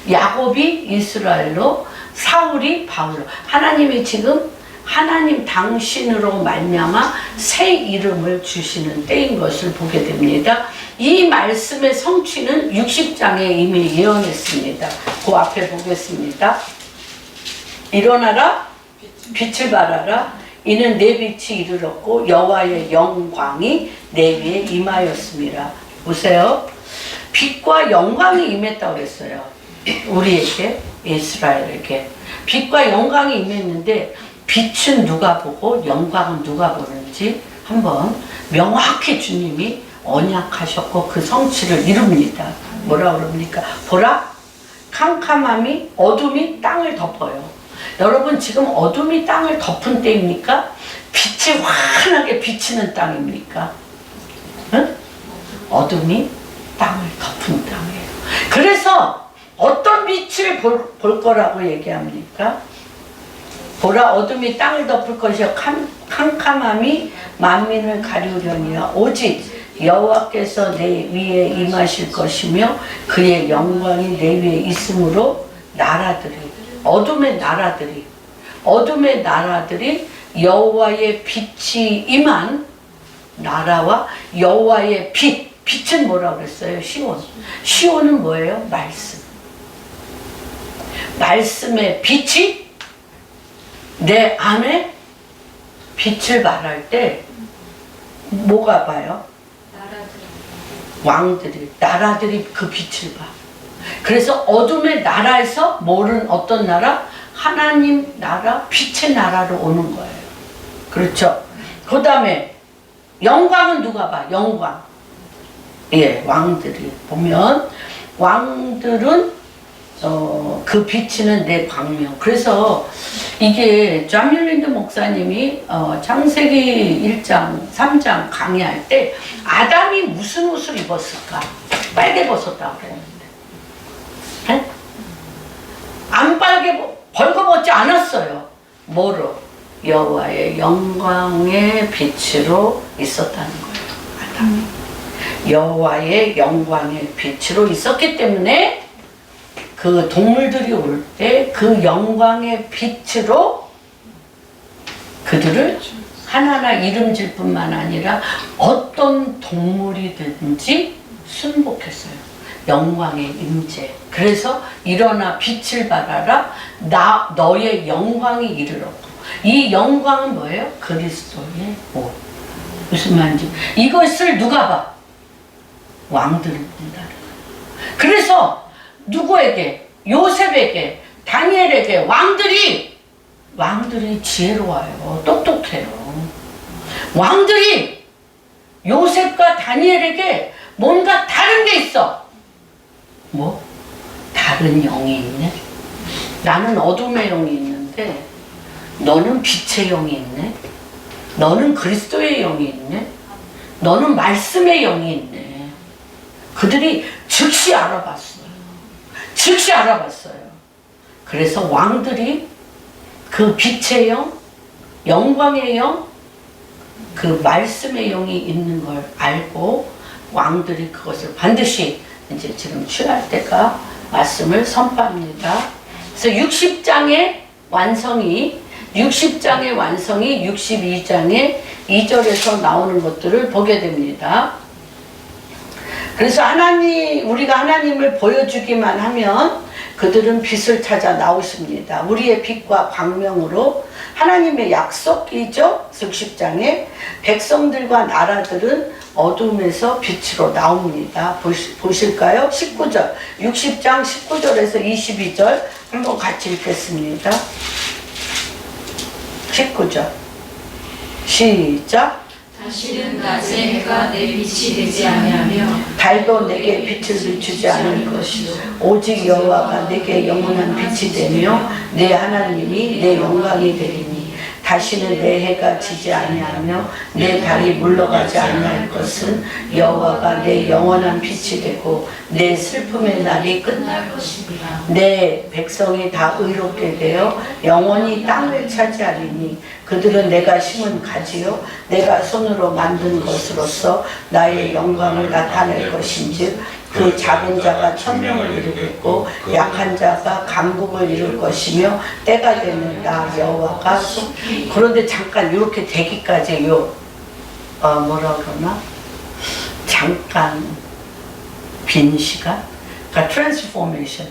야곱이 이스라엘로 사울이 바울로. 하나님이 지금 하나님 당신으로 말미암아 새 이름을 주시는 때인 것을 보게 됩니다. 이 말씀의 성취는 60장에 이미 예언했습니다. 그 앞에 보겠습니다. 일어나라 빛을 발하라 이는 내 빛이 이르렀고 여호와의 영광이 내 위에 임하였습니다. 보세요. 빛과 영광이 임했다고 그랬어요. 우리에게 이스라엘에게 빛과 영광이 임했는데 빛은 누가 보고 영광은 누가 보는지 한번 명확히 주님이 언약하셨고 그 성취를 이룹니다. 뭐라 그럽니까? 보라 캄캄함이 어둠이 땅을 덮어요. 여러분 지금 어둠이 땅을 덮은 때입니까? 빛이 환하게 비치는 땅입니까? 응? 어둠이 땅을 덮은 땅이에요. 그래서 어떤 빛을 볼 거라고 얘기합니까? 보라 어둠이 땅을 덮을 것이요 캄캄함이 만민을 가리우려니와 오직 여호와께서 내 위에 임하실 것이며 그의 영광이 내 위에 있으므로 어둠의 나라들이 여호와의 빛이 임한 나라와 여호와의 빛은 뭐라고 그랬어요? 시온은 뭐예요? 말씀의 빛이 내 안에 빛을 발할 때 뭐가 봐요? 나라들이 그 빛을 봐. 그래서 어둠의 나라에서 어떤 나라? 하나님 나라, 빛의 나라로 오는 거예요. 그렇죠? 그 다음에 영광은 누가 봐? 영광. 예, 왕들이 보면 왕들은 그 비치는 내 광명. 그래서 이게 존 밀랜드 목사님이 창세기 1장, 3장 강의할 때 아담이 무슨 옷을 입었을까? 빨개 벗었다고 그랬는데 네? 안 벌거벗지 않았어요. 뭐로? 여호와의 영광의 빛으로 있었다는 거예요. 아담이 여호와의 영광의 빛으로 있었기 때문에 그 동물들이 올 때 그 영광의 빛으로 그들을 하나하나 이름질 뿐만 아니라 어떤 동물이든지 순복했어요. 영광의 임재. 그래서 일어나 빛을 발하라 너의 영광이 이르렀고 이 영광은 뭐예요? 그리스도의 옷. 무슨 말인지 이것을 누가 봐? 왕들을 본다는 거예요. 그래서 누구에게? 요셉에게, 다니엘에게 왕들이 지혜로워요. 똑똑해요. 왕들이 요셉과 다니엘에게 뭔가 다른 게 있어. 뭐? 다른 영이 있네? 나는 어둠의 영이 있는데 너는 빛의 영이 있네? 너는 그리스도의 영이 있네? 너는 말씀의 영이 있네. 그들이 즉시 알아봤어요. 그래서 왕들이 그 빛의 영, 영광의 영, 그 말씀의 영이 있는 걸 알고 왕들이 그것을 반드시 이제 지금 취할 때가 말씀을 선포합니다. 그래서 60장의 완성이 62장의 2절에서 나오는 것들을 보게 됩니다. 그래서 우리가 하나님을 보여주기만 하면 그들은 빛을 찾아 나오십니다. 우리의 빛과 광명으로 하나님의 약속이죠. 60장에 백성들과 나라들은 어둠에서 빛으로 나옵니다. 보실까요? 19절, 60장 19절에서 22절 한번 같이 읽겠습니다. 19절 시작. 다시는 낮에 해가 내 빛이 되지 아니하며 달도 내게 빛을 비추지 않을 것이요 오직 여호와가 내게 영원한 빛이 되며 내 하나님이 내 영광이 되리니 다시는 내 해가 지지 아니하며 내 달이 물러가지 아니할 것은 여호와가 내 영원한 빛이 되고 내 슬픔의 날이 끝날 것입니다. 내 백성이 다 의롭게 되어 영원히 땅을 차지하리니 그들은 내가 심은 가지요 내가 손으로 만든 것으로서 나의 영광을 나타낼 것인즉 그 작은 자가 천명을 이루겠고 약한 자가 강국을 이룰 것이며 때가 되면 나 여호와가 그런데 잠깐 이렇게 되기까지 뭐라 그러나 잠깐 빈 시간 그러니까 트랜스포메이션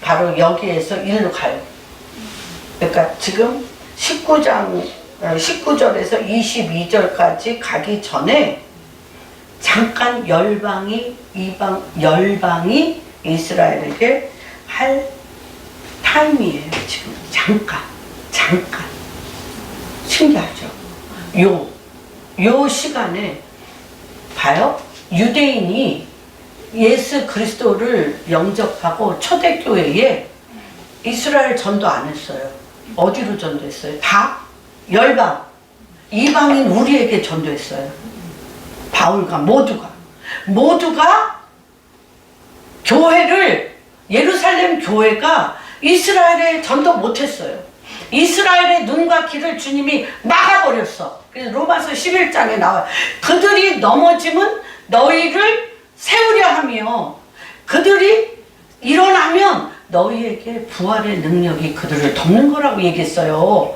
바로 여기에서 일로 가요. 그러니까 지금 19절에서 22절까지 가기 전에 잠깐 열방이 이스라엘에게 할 타임이에요. 지금 잠깐 신기하죠. 요 시간에 봐요. 유대인이 예수 그리스도를 영접하고 초대교회에 이스라엘 전도 안 했어요. 어디로 전도했어요? 다 열방 이방인 우리에게 전도했어요. 바울과 모두가 예루살렘 교회가 이스라엘에 전도 못했어요. 이스라엘의 눈과 귀를 주님이 막아버렸어. 그래서 로마서 11장에 나와요. 그들이 넘어지면 너희를 세우려 하며 그들이 일어나면 너희에게 부활의 능력이 그들을 덮는 거라고 얘기했어요.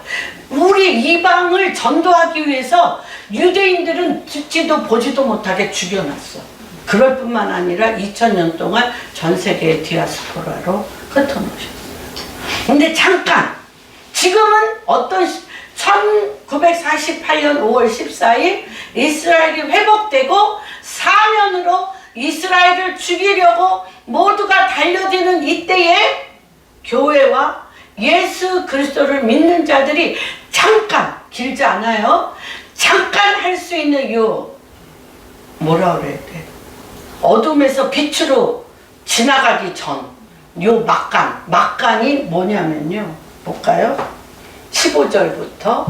우리 이방을 전도하기 위해서 유대인들은 듣지도 보지도 못하게 죽여놨어. 그럴 뿐만 아니라 2000년 동안 전 세계의 디아스포라로 흩어놓으셨어요. 근데 잠깐 지금은 어떤 1948년 5월 14일 이스라엘이 회복되고 사면으로 이스라엘을 죽이려고 모두가 달려드는 이때에 교회와 예수 그리스도를 믿는 자들이 잠깐, 길지 않아요? 잠깐 할 수 있는 뭐라 그래야 돼? 어둠에서 빛으로 지나가기 전, 막간이 뭐냐면요. 볼까요? 15절부터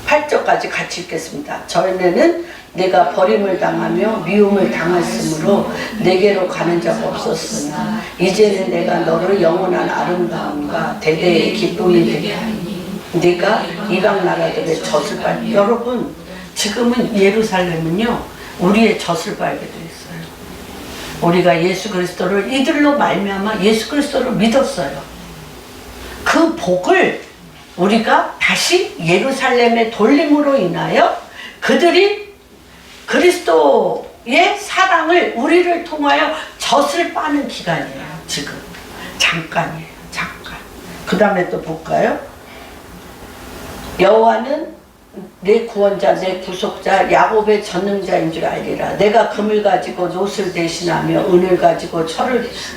18절까지 같이 읽겠습니다. 전에는 내가 버림을 당하며 미움을 당했으므로 내게로 가는 자가 없었으나 이제는 내가 너를 영원한 아름다움과 대대의 기쁨이 되게 하니 네가 이방 나라들의 젖을 밟게. 여러분 지금은 예루살렘은요 우리의 젖을 밟게 돼 있어요. 우리가 예수 그리스도를 이들로 말미암아 예수 그리스도를 믿었어요. 그 복을 우리가 다시 예루살렘에 돌림으로 인하여 그들이 그리스도의 사랑을 우리를 통하여 젖을 빠는 기간이에요. 지금 잠깐이에요. 잠깐. 그 다음에 또 볼까요? 여호와는 내 구원자 내 구속자 야곱의 전능자인 줄 알리라. 내가 금을 가지고 놋을 대신하며 은을 가지고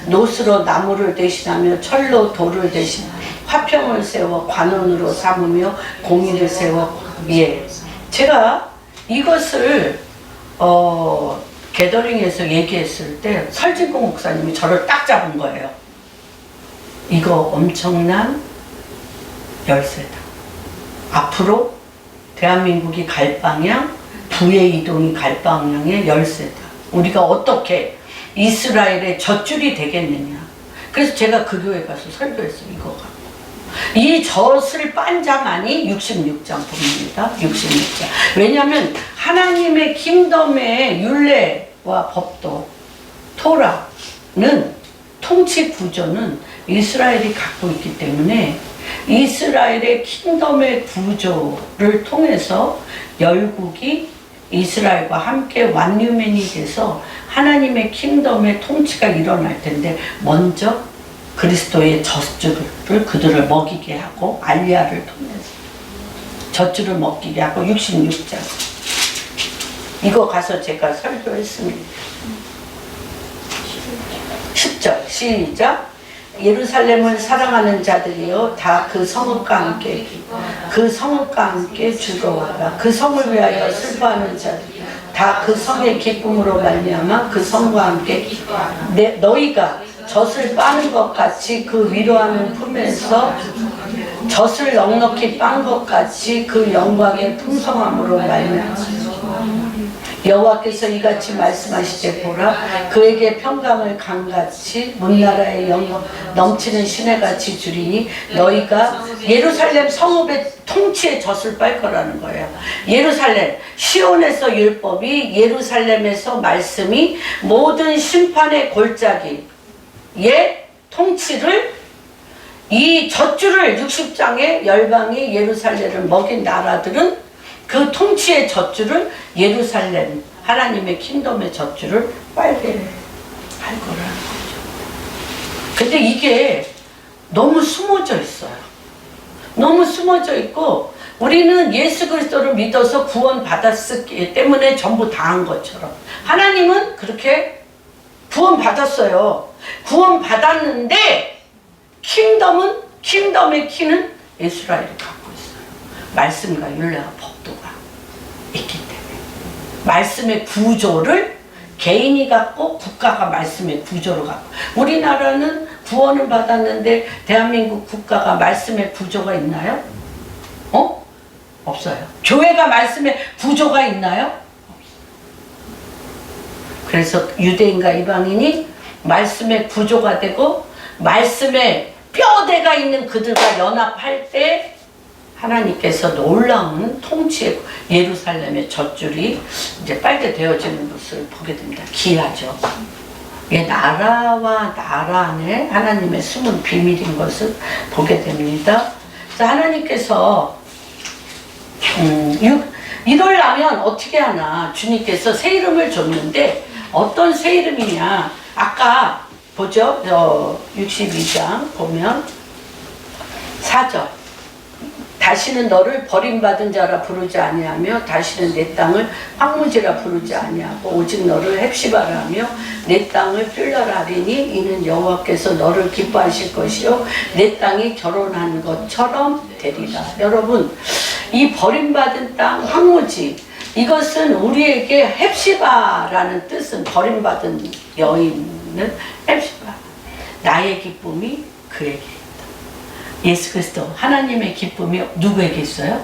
놋으로 나무를 대신하며 철로 돌을 대신하며 화평을 세워 관원으로 삼으며 공의를 세워. 제가 이것을 게더링에서 얘기했을 때 설진공 목사님이 저를 딱 잡은 거예요. 이거 엄청난 열쇠다. 앞으로 대한민국이 갈 방향, 부의 이동이 갈 방향의 열쇠다. 우리가 어떻게 이스라엘의 젖줄이 되겠느냐. 그래서 제가 그 교회 가서 설교했어요. 이거 갖고. 이 젖을 빤 자만이 66장 봅니다. 66장. 왜냐하면 하나님의 킹덤의 율례와 법도 토라는 통치 구조는 이스라엘이 갖고 있기 때문에 이스라엘의 킹덤의 구조를 통해서 열국이 이스라엘과 함께 완유맨이 돼서 하나님의 킹덤의 통치가 일어날 텐데 먼저 그리스도의 젖줄을 그들을 먹이게 하고 알리야를 통해서 젖줄을 먹이게 하고 66장 이거 가서 제가 설교했습니다. 10절 시작. 예루살렘을 사랑하는 자들이여 다 그 성읍과 함께 그 성읍과 함께 즐거워하라. 그 성을 위하여 슬퍼하는 자들 다 그 성의 기쁨으로 말미암아 그 성과 함께 너희가 젖을 빠는 것 같이 그 위로하는 품에서 젖을 넉넉히 빤 것 같이 그 영광의 풍성함으로 말미암아 여호와께서 이같이 말씀하시되 보라 그에게 평강을 강같이 문나라의 영광 넘치는 시내같이 주리니 너희가 예루살렘 성읍의 통치의 젖을 빨 거라는 거예요. 예루살렘 시온에서 율법이 예루살렘에서 말씀이 모든 심판의 골짜기의 통치를 이 젖줄을 60장의 열방이 예루살렘을 먹인 나라들은 그 통치의 젖줄을 예루살렘 하나님의 킹덤의 젖줄을 빨게 할 거라는 거죠. 근데 이게 너무 숨어져 있어요. 너무 숨어져 있고 우리는 예수 그리스도를 믿어서 구원 받았기 때문에 전부 다 한 것처럼 하나님은 그렇게 구원 받았어요. 구원 받았는데 킹덤의 키는 이스라엘이 갖고 있어요. 말씀과 율례와 법도가 있기 때문에 말씀의 구조를 개인이 갖고 국가가 말씀의 구조를 갖고 우리나라는 구원을 받았는데 대한민국 국가가 말씀의 구조가 있나요? 없어요. 교회가 말씀의 구조가 있나요? 없어요. 그래서 유대인과 이방인이 말씀의 구조가 되고 말씀의 뼈대가 있는 그들과 연합할 때 하나님께서 놀라운 통치의 예루살렘의 젖줄이 이제 빨게 되어지는 것을 보게 됩니다. 기하죠. 이게 나라와 나라 안에 하나님의 숨은 비밀인 것을 보게 됩니다. 그래서 하나님께서 이러려면 어떻게 하나 주님께서 새 이름을 줬는데 어떤 새 이름이냐 아까 보죠. 62장 보면 4절 다시는 너를 버림받은 자라 부르지 아니하며 다시는 내 땅을 황무지라 부르지 아니하고 오직 너를 헵시바라 하며 내 땅을 뷸라라 하리니 이는 여호와께서 너를 기뻐하실 것이요 내 땅이 결혼한 것처럼 되리라. 여러분 이 버림받은 땅 황무지 이것은 우리에게 헵시바라는 뜻은 버림받은 여인은 헵시바 나의 기쁨이 그에게 있다. 예수 그리스도 하나님의 기쁨이 누구에게 있어요?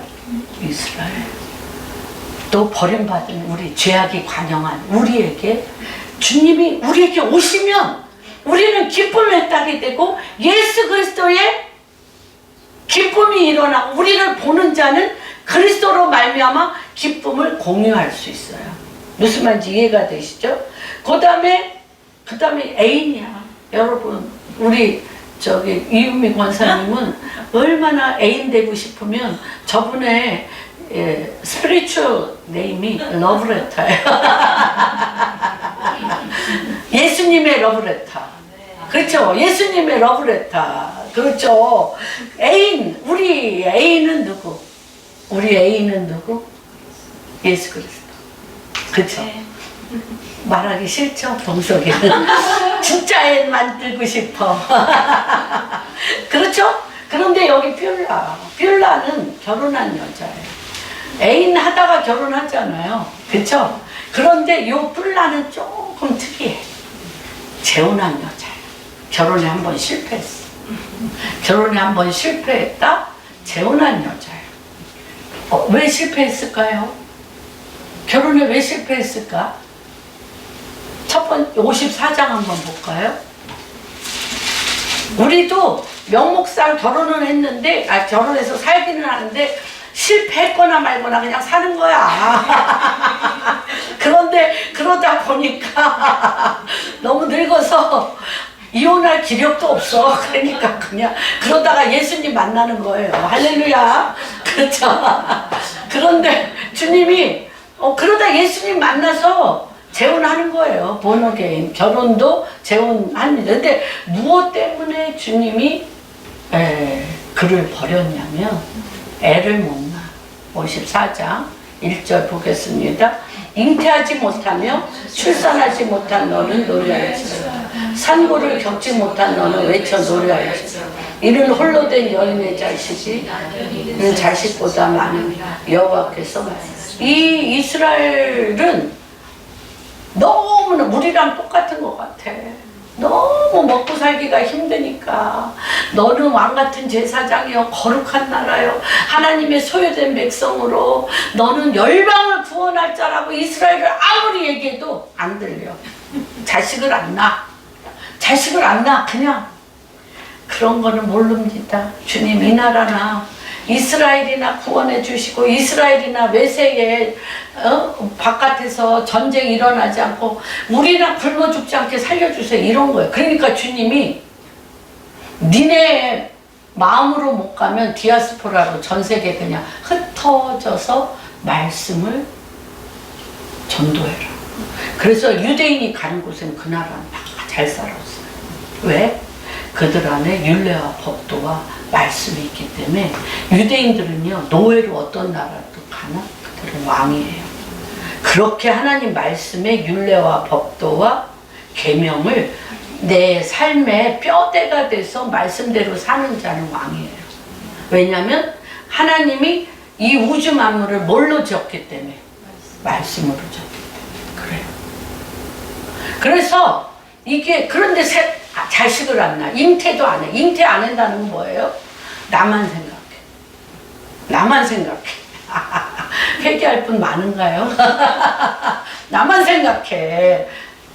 이스라엘. 또 버림받은 우리 죄악이 관영한 우리에게 주님이 우리에게 오시면 우리는 기쁨의 딸이 되고 예수 그리스도의 기쁨이 일어나 우리를 보는 자는 그리스도로 말미암아 기쁨을 공유할 수 있어요. 무슨 말인지 이해가 되시죠? 그 다음에 애인이야. 여러분 우리 이은미 권사님은 얼마나 애인 되고 싶으면 저분의 스피리추얼 네임이 러브레터예요. 예수님의 러브레터. 그렇죠. 예수님의 러브레터. 그렇죠. 애인, 우리 애인은 누구? 우리 애인은 누구? 예수 그리스도. 그렇죠. 말하기 싫죠, 동석이는. 진짜 애 만들고 싶어. 그렇죠? 그런데 여기 뷸라는 결혼한 여자예요. 애인 하다가 결혼하잖아요. 그렇죠? 그런데 요 뷸라는 조금 특이해. 재혼한 여자예요. 결혼에 한 번 실패했어. 결혼에 한 번 실패했다? 재혼한 여자예요. 왜 실패했을까요? 결혼에 왜 실패했을까? 첫 번째 54장 한번 볼까요? 우리도 명목상 결혼을 했는데, 결혼해서 살기는 하는데, 실패했거나 말거나 그냥 사는 거야. 그런데 그러다 보니까 너무 늙어서 이혼할 기력도 없어. 그러니까 그냥 그러다가 예수님 만나는 거예요. 할렐루야. 그렇죠. 그런데 주님이 그러다 예수님 만나서 재혼하는 거예요. 본어게인 결혼도 재혼합니다. 근데 무엇 때문에 주님이 그를 버렸냐면 애를 못 낳아. 54장 1절 보겠습니다. 잉태하지 못하며 출산하지 못한 너는 노래할지어다. 산고를 겪지 못한 너는 외쳐 노래할지어다. 이는 홀로 된 여인의 자식이 그 자식보다 많은 여호와께서 이 이스라엘은 너무나 우리랑 똑같은 것 같아. 너무 먹고 살기가 힘드니까 너는 왕같은 제사장이요 거룩한 나라요 하나님의 소유된 백성으로 너는 열방을 구원할 자라고 이스라엘을 아무리 얘기해도 안 들려. 자식을 안 낳아. 그냥 그런 거는 모릅니다. 주님 이 나라나 이스라엘이나 구원해 주시고 이스라엘이나 외세에 바깥에서 전쟁 일어나지 않고 우리나 굶어 죽지 않게 살려주세요 이런 거예요. 그러니까 주님이 니네 마음으로 못 가면 디아스포라로 전 세계 그냥 흩어져서 말씀을 전도해라. 그래서 유대인이 가는 곳은 그 나라는 다 잘 살았어요. 왜? 그들 안에 율례와 법도와 말씀이 있기 때문에 유대인들은요 노예로 어떤 나라도 가나 그들은 왕이에요. 그렇게 하나님 말씀의 율례와 법도와 계명을 내 삶의 뼈대가 돼서 말씀대로 사는 자는 왕이에요. 왜냐하면 하나님이 이 우주 만물을 뭘로 지었기 때문에 말씀으로 지었기 때문에 그래요. 그래서 이게 그런데 자식을 안 낳아. 잉태도 안 해. 잉태 안 한다는 건 뭐예요? 나만 생각해. 회개할 분 많은가요? 나만 생각해.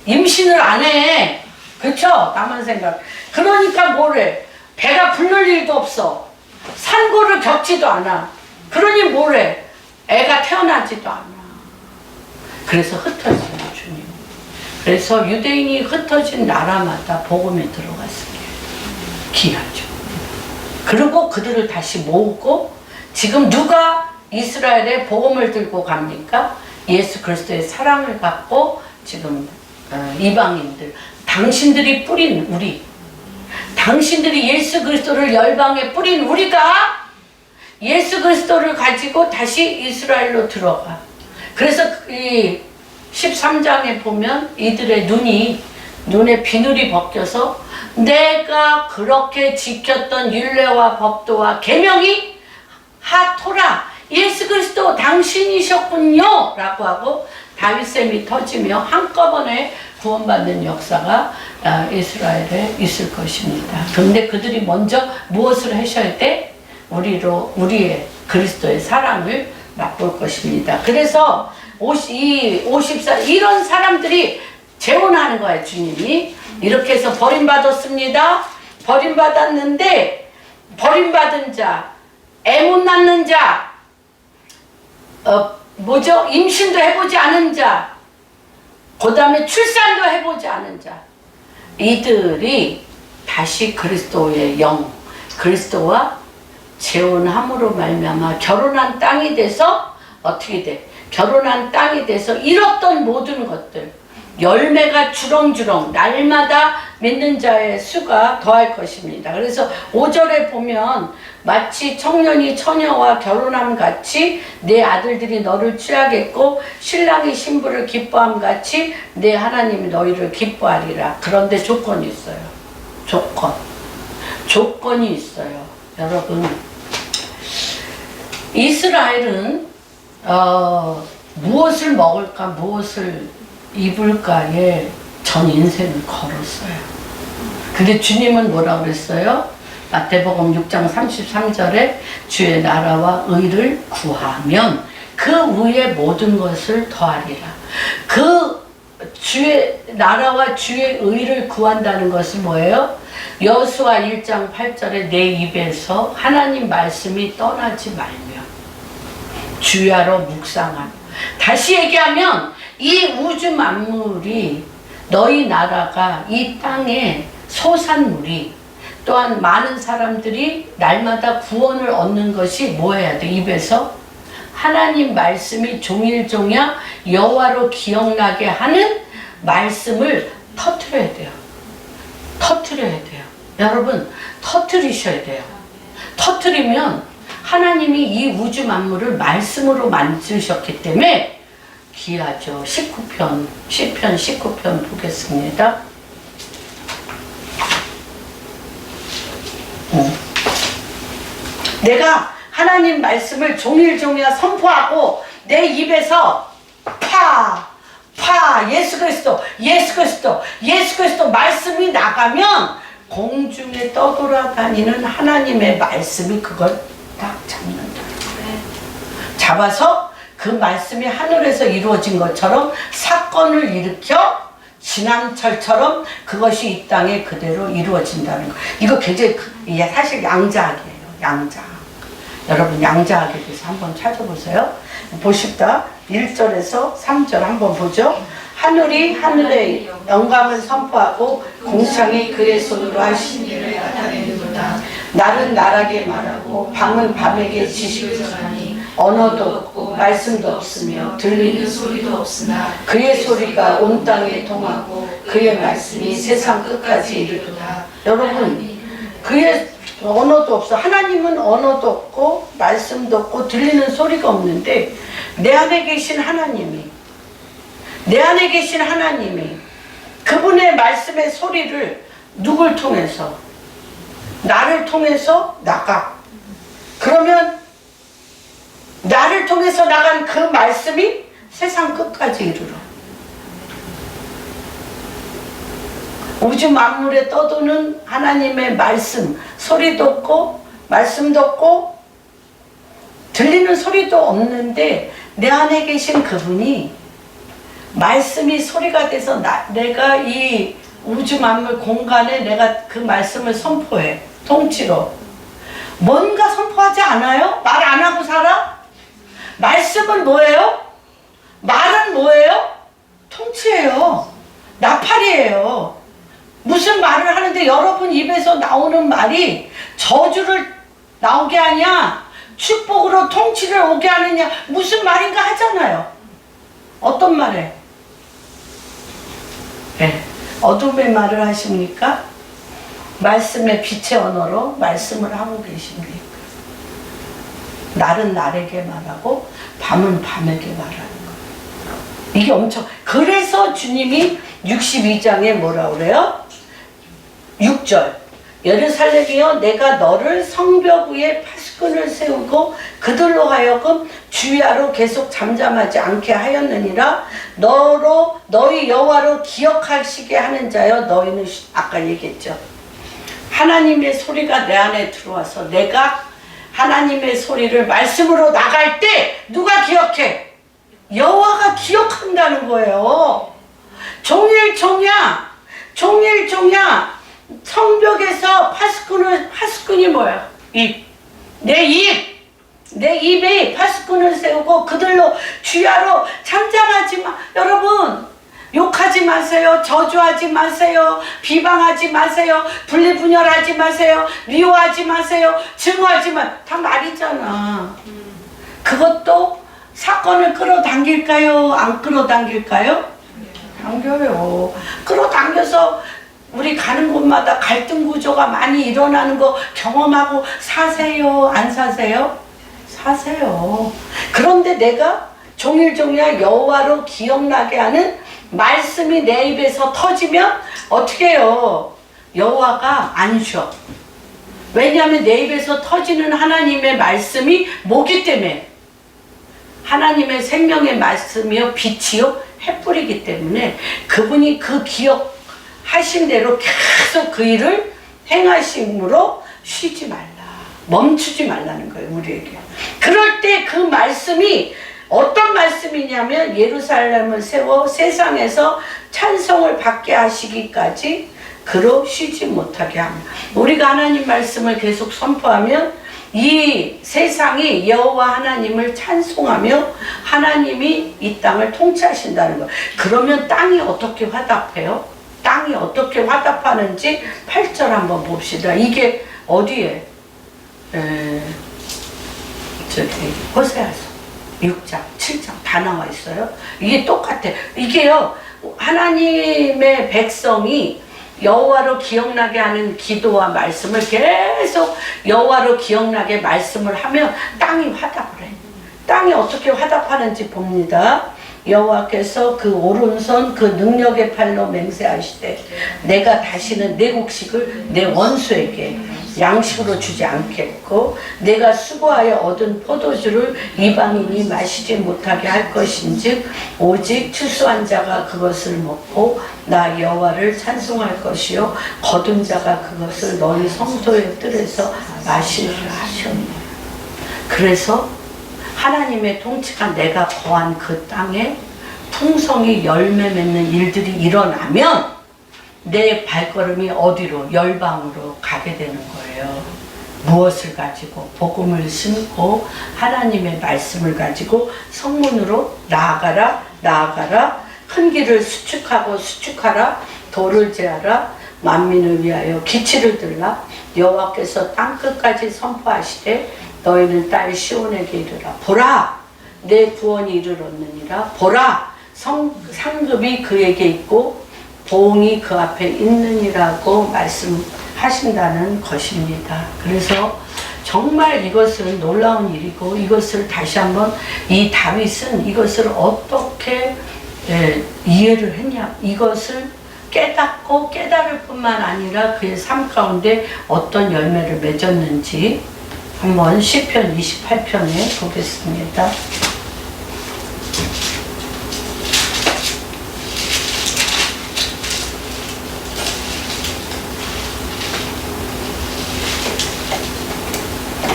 임신을 안 해. 그쵸? 나만 생각. 그러니까 뭐래? 배가 불릴 일도 없어. 산고를 겪지도 않아. 그러니 뭐래? 애가 태어나지도 않아. 그래서 흩어져요, 주님. 그래서 유대인이 흩어진 나라마다 복음에 들어갔습니다. 귀하죠. 그리고 그들을 다시 모으고 지금 누가 이스라엘에 복음을 들고 갑니까? 예수 그리스도의 사랑을 갖고 지금 이방인들, 당신들이 뿌린 우리, 당신들이 예수 그리스도를 열방에 뿌린 우리가 예수 그리스도를 가지고 다시 이스라엘로 들어가. 그래서 이 13장에 보면 이들의 눈에 비늘이 벗겨서 내가 그렇게 지켰던 율례와 법도와 계명이 하토라 예수 그리스도 당신이셨군요 라고 하고 다윗샘이 터지며 한꺼번에 구원받는 역사가 이스라엘에 있을 것입니다. 그런데 그들이 먼저 무엇을 하셔야 돼? 우리의 그리스도의 사랑을 맛볼 것입니다. 그래서 54 이런 사람들이 재혼하는 거예요. 주님이 이렇게 해서 버림받았습니다. 버림받았는데 버림받은 자, 애 못 낳는 자, 임신도 해보지 않은 자, 그 다음에 출산도 해보지 않은 자, 이들이 다시 그리스도의 영, 그리스도와 재혼함으로 말미암아 결혼한 땅이 돼서 어떻게 돼? 결혼한 땅이 돼서 잃었던 모든 것들, 열매가 주렁주렁 날마다 믿는 자의 수가 더할 것입니다. 그래서 5절에 보면 마치 청년이 처녀와 결혼함 같이 내 아들들이 너를 취하겠고 신랑이 신부를 기뻐함 같이 내 하나님이 너희를 기뻐하리라. 그런데 조건이 있어요. 조건이 있어요. 여러분, 이스라엘은 무엇을 먹을까 무엇을 입을까에 전 인생을 걸었어요. 근데 주님은 뭐라고 그랬어요? 마태복음 6장 33절에 주의 나라와 의를 구하면 그 위에 모든 것을 더하리라. 그 주의 나라와 주의 의를 구한다는 것은 뭐예요? 여호수아 1장 8절에 내 입에서 하나님 말씀이 떠나지 말며 주야로 묵상하며. 다시 얘기하면 이 우주 만물이 너희 나라가 이 땅의 소산물이 또한 많은 사람들이 날마다 구원을 얻는 것이 뭐 해야 돼? 입에서 하나님 말씀이 종일종야 여호와로 기억나게 하는 말씀을 터뜨려야 돼요. 터뜨려야 돼요. 여러분 터뜨리셔야 돼요. 터뜨리면 하나님이 이 우주 만물을 말씀으로 만드셨기 때문에 귀하죠. 19편 시편 19편 보겠습니다. 내가 하나님 말씀을 종일종일 선포하고 내 입에서 예수 그리스도 말씀이 나가면 공중에 떠돌아다니는 하나님의 말씀이 그걸 딱 잡는다. 잡아서 그 말씀이 하늘에서 이루어진 것처럼 사건을 일으켜 지난철처럼 그것이 이 땅에 그대로 이루어진다는 거. 이거 굉장히 사실 양자학이에요. 양자학. 여러분 양자학에 대해서 한번 찾아보세요. 보십다. 1절에서 3절 한번 보죠. 하늘이 하늘의 영광을 선포하고 공창이 그의 손으로 하신 일을 나타내는도다. 날은 날에게 말하고 밤은 밤에게 지식을 전하니 언어도 없고 말씀도 없으며 들리는 소리도 없으나 그의 소리가 온 땅에 통하고 그의 말씀이 세상 끝까지 이르도다. 여러분 그의 언어도 없어. 하나님은 언어도 없고 말씀도 없고 들리는 소리가 없는데 내 안에 계신 하나님이 그분의 말씀의 소리를 누굴 통해서? 나를 통해서 나가. 그러면 나를 통해서 나간 그 말씀이 세상 끝까지 이르러. 우주 만물에 떠도는 하나님의 말씀, 소리도 없고 말씀도 없고 들리는 소리도 없는데 내 안에 계신 그분이 말씀이 소리가 돼서 내가 이 우주 만물 공간에 내가 그 말씀을 선포해. 통치로. 뭔가 선포하지 않아요? 말 안 하고 살아? 말씀은 뭐예요? 말은 뭐예요? 통치예요. 나팔이에요. 무슨 말을 하는데 여러분 입에서 나오는 말이 저주를 나오게 하냐? 축복으로 통치를 오게 하느냐? 무슨 말인가 하잖아요. 어떤 말에? 네. 어둠의 말을 하십니까? 말씀의 빛의 언어로 말씀을 하고 계십니까? 날은 날에게 말하고 밤은 밤에게 말하는 거예요. 이게 엄청. 그래서 주님이 62장에 뭐라 그래요? 6절. 예루살렘이여 내가 너를 성벽 위에 파수꾼을 세우고 그들로 하여금 주야로 계속 잠잠하지 않게 하였느니라. 너희 여호와로 기억하시게 하는 자여 너희는 아까 얘기했죠. 하나님의 소리가 내 안에 들어와서 내가 하나님의 소리를 말씀으로 나갈 때 누가 기억해? 여호와가 기억한다는 거예요. 종일종야 성벽에서 파수꾼이 뭐야? 내 입에 파수꾼을 세우고 그들로 주야로 잠잠하지 마. 여러분 욕하지 마세요. 저주하지 마세요. 비방하지 마세요. 분리분열하지 마세요. 미워하지 마세요. 증오하지 마. 다 말이잖아. 그것도 사건을 끌어당길까요? 안 끌어당길까요? 당겨요. 끌어당겨서 우리 가는 곳마다 갈등 구조가 많이 일어나는 거 경험하고 사세요? 안 사세요? 사세요. 그런데 내가 종일종일 여호와로 기억나게 하는 말씀이 내 입에서 터지면 어떻게 해요? 여호와가 안 쉬어. 왜냐하면 내 입에서 터지는 하나님의 말씀이 뭐기 때문에? 하나님의 생명의 말씀이요 빛이요 햇불이기 때문에 그분이 그 기억하신 대로 계속 그 일을 행하심으로 쉬지 말라. 멈추지 말라는 거예요. 우리에게. 그럴 때 그 말씀이 어떤 말씀이냐면 예루살렘을 세워 세상에서 찬송을 받게 하시기까지 그로 쉬지 못하게 합니다. 우리가 하나님 말씀을 계속 선포하면 이 세상이 여호와 하나님을 찬송하며 하나님이 이 땅을 통치하신다는 거예요. 그러면 땅이 어떻게 화답해요? 땅이 어떻게 화답하는지 8절 한번 봅시다. 이게 어디에? 저기 호세아서 6장, 7장 다 나와 있어요. 이게 똑같아. 이게요, 하나님의 백성이 여호와로 기억나게 하는 기도와 말씀을 계속 여호와로 기억나게 말씀을 하면 땅이 화답을 해. 땅이 어떻게 화답하는지 봅니다. 여호와께서 그 오른손 그 능력의 팔로 맹세하시되 내가 다시는 내 곡식을 내 원수에게 양식으로 주지 않겠고 내가 수고하여 얻은 포도주를 이방인이 마시지 못하게 할 것인즉 오직 추수한 자가 그것을 먹고 나 여호와를 찬송할 것이요 거둔 자가 그것을 너희 성소의 뜰에서 마시리라 하셨네. 그래서 하나님의 통치가 내가 거한 그 땅에 풍성이 열매 맺는 일들이 일어나면 내 발걸음이 어디로? 열방으로 가게 되는 거예요. 무엇을 가지고? 복음을 심고 하나님의 말씀을 가지고 성문으로 나아가라, 나아가라. 큰 길을 수축하고 수축하라. 돌을 제하라. 만민을 위하여 기치를 들라. 여호와께서 땅끝까지 선포하시되 너희는 딸 시온에게 이르라. 보라, 내 구원이 이르렀느니라. 보라, 상급이 그에게 있고 보응이 그 앞에 있느니라고 말씀하신다는 것입니다. 그래서 정말 이것은 놀라운 일이고 이것을 다시 한번 이 다윗은 이것을 어떻게 이해를 했냐, 이것을 깨닫고 깨달을 뿐만 아니라 그의 삶 가운데 어떤 열매를 맺었는지 한번 시편 28편에 보겠습니다.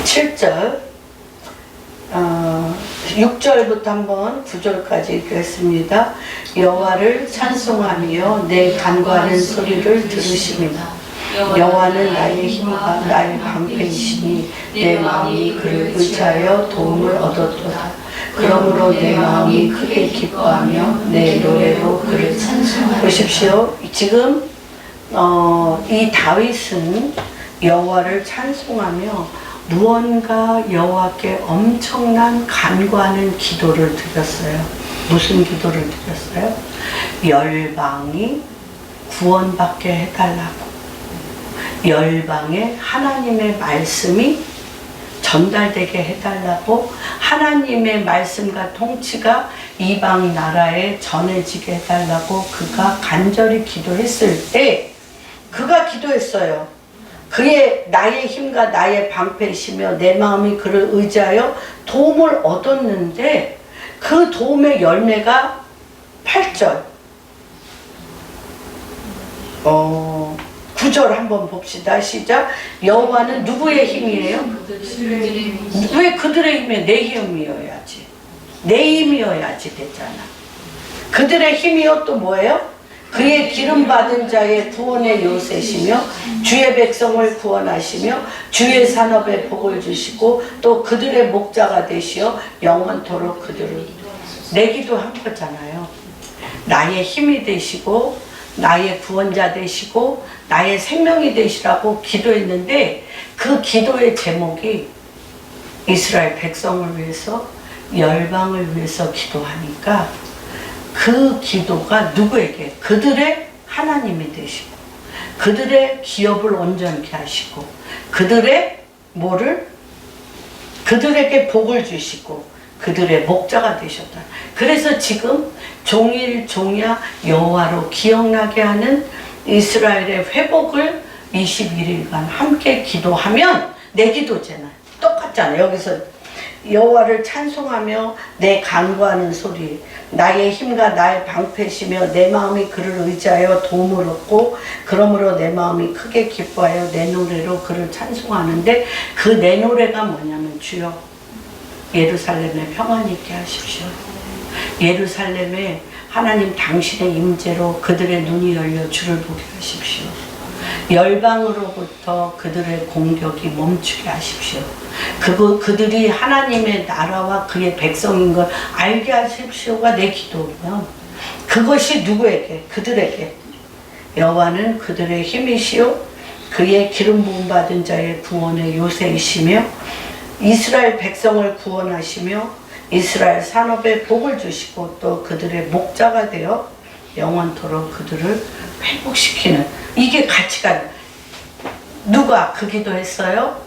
(7절) 6절부터 한번 9절까지 읽겠습니다. 여호와를 찬송하며 내 간구하는 소리를 들으시리라. 여호와는 나의 힘과 나의 방패이시니 내 마음이 그를 의지하여 도움을 얻었도다. 그러므로 내 마음이 크게 기뻐하며 내 노래로 그를 찬송하리라. 보십시오. 지금 이 다윗은 여호와를 찬송하며 무언가 여호와께 엄청난 간구하는 기도를 드렸어요. 무슨 기도를 드렸어요? 열방이 구원받게 해달라고. 열방에 하나님의 말씀이 전달되게 해달라고, 하나님의 말씀과 통치가 이방 나라에 전해지게 해달라고 그가 간절히 기도했을 때, 그가 기도했어요. 그의 나의 힘과 나의 방패이시며 내 마음이 그를 의지하여 도움을 얻었는데 그 도움의 열매가 8절 9절 한번 봅시다. 시작. 여호와는 누구의 힘이에요? 왜 그들의 힘이에요? 내 힘이어야지. 내 힘이어야지 됐잖아. 그들의 힘이요 또 뭐예요? 그의 기름받은 자의 구원의 요새시며 주의 백성을 구원하시며 주의 산업에 복을 주시고 또 그들의 목자가 되시어 영원토록 그들을 내 기도한 거잖아요. 나의 힘이 되시고 나의 구원자 되시고 나의 생명이 되시라고 기도했는데 그 기도의 제목이 이스라엘 백성을 위해서 열방을 위해서 기도하니까 그 기도가 누구에게? 그들의 하나님이 되시고 그들의 기업을 온전케 하시고 그들의 뭐를? 그들에게 복을 주시고 그들의 목자가 되셨다. 그래서 지금 종일종야 여호와로 기억나게 하는 이스라엘의 회복을 21일간 함께 기도하면 내 기도잖아요. 똑같잖아요. 여기서 여호와를 찬송하며 내 간구하는 소리, 나의 힘과 나의 방패시며 내 마음이 그를 의지하여 도움을 얻고 그러므로 내 마음이 크게 기뻐하여 내 노래로 그를 찬송하는데 그 내 노래가 뭐냐면 주여 예루살렘에 평안이 있게 하십시오. 예루살렘에 하나님 당신의 임재로 그들의 눈이 열려 주를 보게 하십시오. 열방으로부터 그들의 공격이 멈추게 하십시오. 그들이 하나님의 나라와 그의 백성인 걸 알게 하십시오가 내 기도면, 그것이 누구에게? 그들에게. 여호와는 그들의 힘이시요 그의 기름 부음 받은 자의 구원의 요새이시며 이스라엘 백성을 구원하시며 이스라엘 산업에 복을 주시고 또 그들의 목자가 되어 영원토록 그들을 회복시키는, 이게 가치관. 누가 그 기도했어요?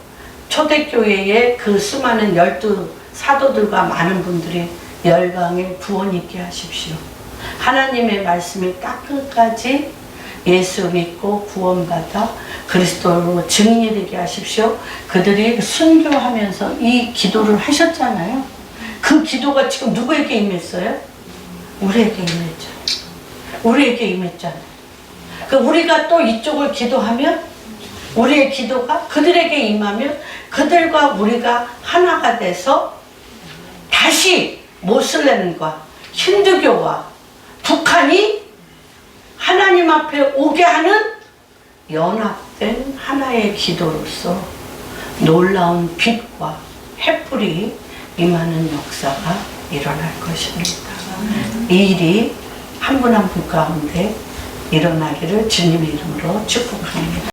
초대교회의 그 수많은 12 사도들과 많은 분들이 열방에 구원 있게 하십시오. 하나님의 말씀이 딱 끝까지 예수 믿고 구원받아 그리스도로 증인이 되게 하십시오. 그들이 순교하면서 이 기도를 하셨잖아요. 그 기도가 지금 누구에게 임했어요? 우리에게 임했죠. 우리에게 임했잖아요. 우리가 또 이쪽을 기도하면, 우리의 기도가 그들에게 임하면 그들과 우리가 하나가 돼서 다시 모슬렘과 힌두교와 북한이 하나님 앞에 오게 하는 연합된 하나의 기도로서 놀라운 빛과 햇불이 임하는 역사가 일어날 것입니다. 이 일이 한 분 한 분 가운데 일어나기를 주님의 이름으로 축복합니다.